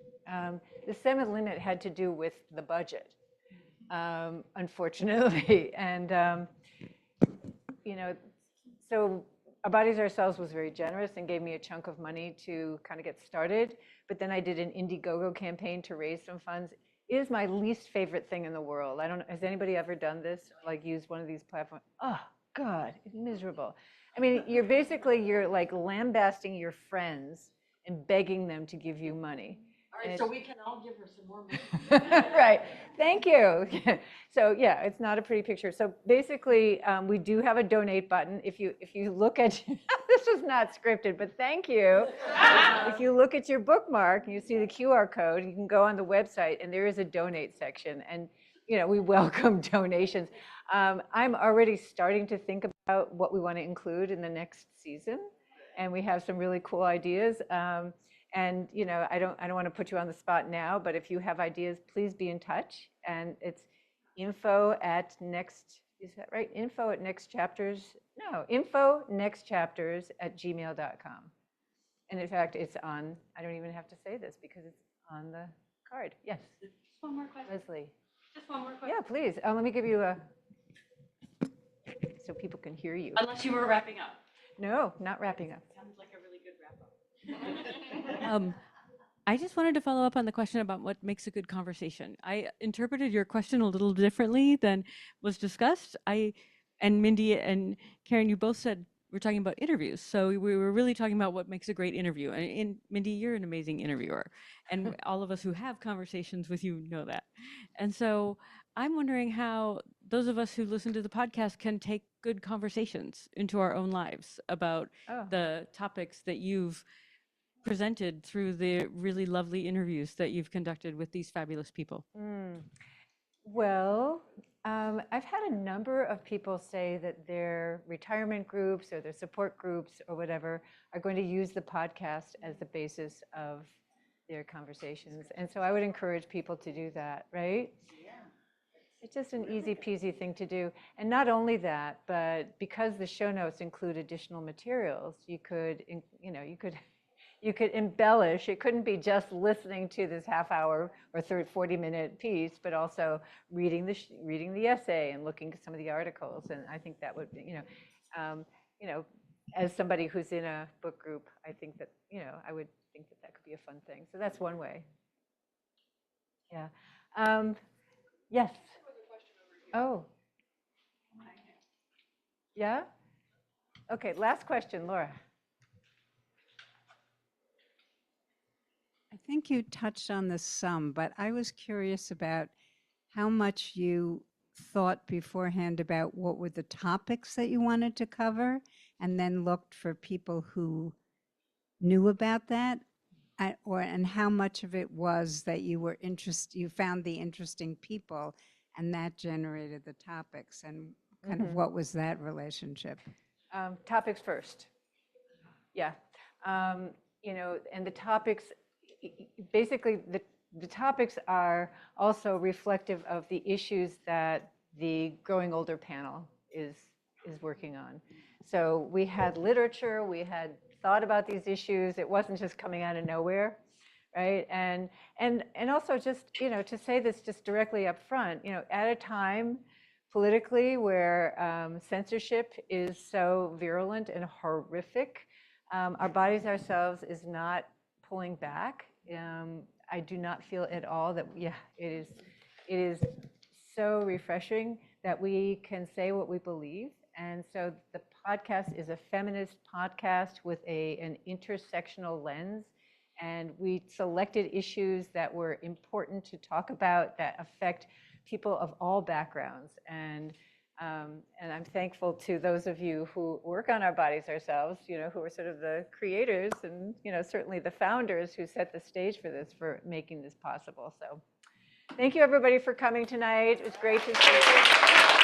Speaker 2: The 7 limit had to do with the budget, unfortunately, and so Our Bodies Ourselves was very generous and gave me a chunk of money to kind of get started. But then I did an Indiegogo campaign to raise some funds. It is my least favorite thing in the world. I don't know, has anybody ever done this? Like used one of these platforms? Oh God, it's miserable. I mean, you're like lambasting your friends and begging them to give you money.
Speaker 11: All right, so we can all give her some more money.
Speaker 2: Right, thank you. So yeah, it's not a pretty picture. So basically, we do have a donate button. If you look at, this is not scripted, but thank you. If you look at your bookmark and you see the QR code, you can go on the website and there is a donate section. And we welcome donations. I'm already starting to think about what we want to include in the next season, and we have some really cool ideas. And I don't want to put you on the spot now, but if you have ideas, please be in touch. And it's info@nextchapters@gmail.com. And in fact, it's on, I don't even have to say this because it's on the card. Yes.
Speaker 11: Just one more question.
Speaker 2: Leslie.
Speaker 11: Just one more question.
Speaker 2: Yeah, please. Let me give you so people can hear you.
Speaker 11: Unless you were wrapping up.
Speaker 2: No, not wrapping up.
Speaker 11: Sounds like a really good wrap up.
Speaker 12: I just wanted to follow up on the question about what makes a good conversation. I interpreted your question a little differently than was discussed. And Mindy and Karen, you both said we're talking about interviews. So we were really talking about what makes a great interview. And Mindy, you're an amazing interviewer. And all of us who have conversations with you know that. And so I'm wondering how those of us who listen to the podcast can take good conversations into our own lives about the topics that you've presented through the really lovely interviews that you've conducted with these fabulous people.
Speaker 2: Well, I've had a number of people say that their retirement groups or their support groups or whatever are going to use the podcast as the basis of their conversations. And so I would encourage people to do that, right? Yeah. It's just an easy peasy thing to do. And not only that, but because the show notes include additional materials, you could embellish. It couldn't be just listening to this half-hour or 40-minute piece, but also reading the essay and looking at some of the articles. And I think that would, as somebody who's in a book group, I think that I would think that could be a fun thing. So that's one way. Yeah. Yes. Oh. Yeah. Okay. Last question, Laura.
Speaker 13: I think you touched on this some, but I was curious about how much you thought beforehand about what were the topics that you wanted to cover and then looked for people who knew about that? And how much of it was that you found the interesting people and that generated the topics, and kind of what was that relationship?
Speaker 2: Topics first. Yeah. And the topics, basically the topics are also reflective of the issues that the Growing Older panel is working on. So we had literature, we had thought about these issues. It wasn't just coming out of nowhere, right? And also just, to say this just directly up front, at a time politically where censorship is so virulent and horrific, our bodies ourselves is not pulling back. I do not feel at all that, it is so refreshing that we can say what we believe. And so the podcast is a feminist podcast with an intersectional lens. And we selected issues that were important to talk about that affect people of all backgrounds. And I'm thankful to those of you who work on our bodies ourselves, who are sort of the creators and, certainly the founders who set the stage for this, for making this possible. So thank you, everybody, for coming tonight. It was great to see you.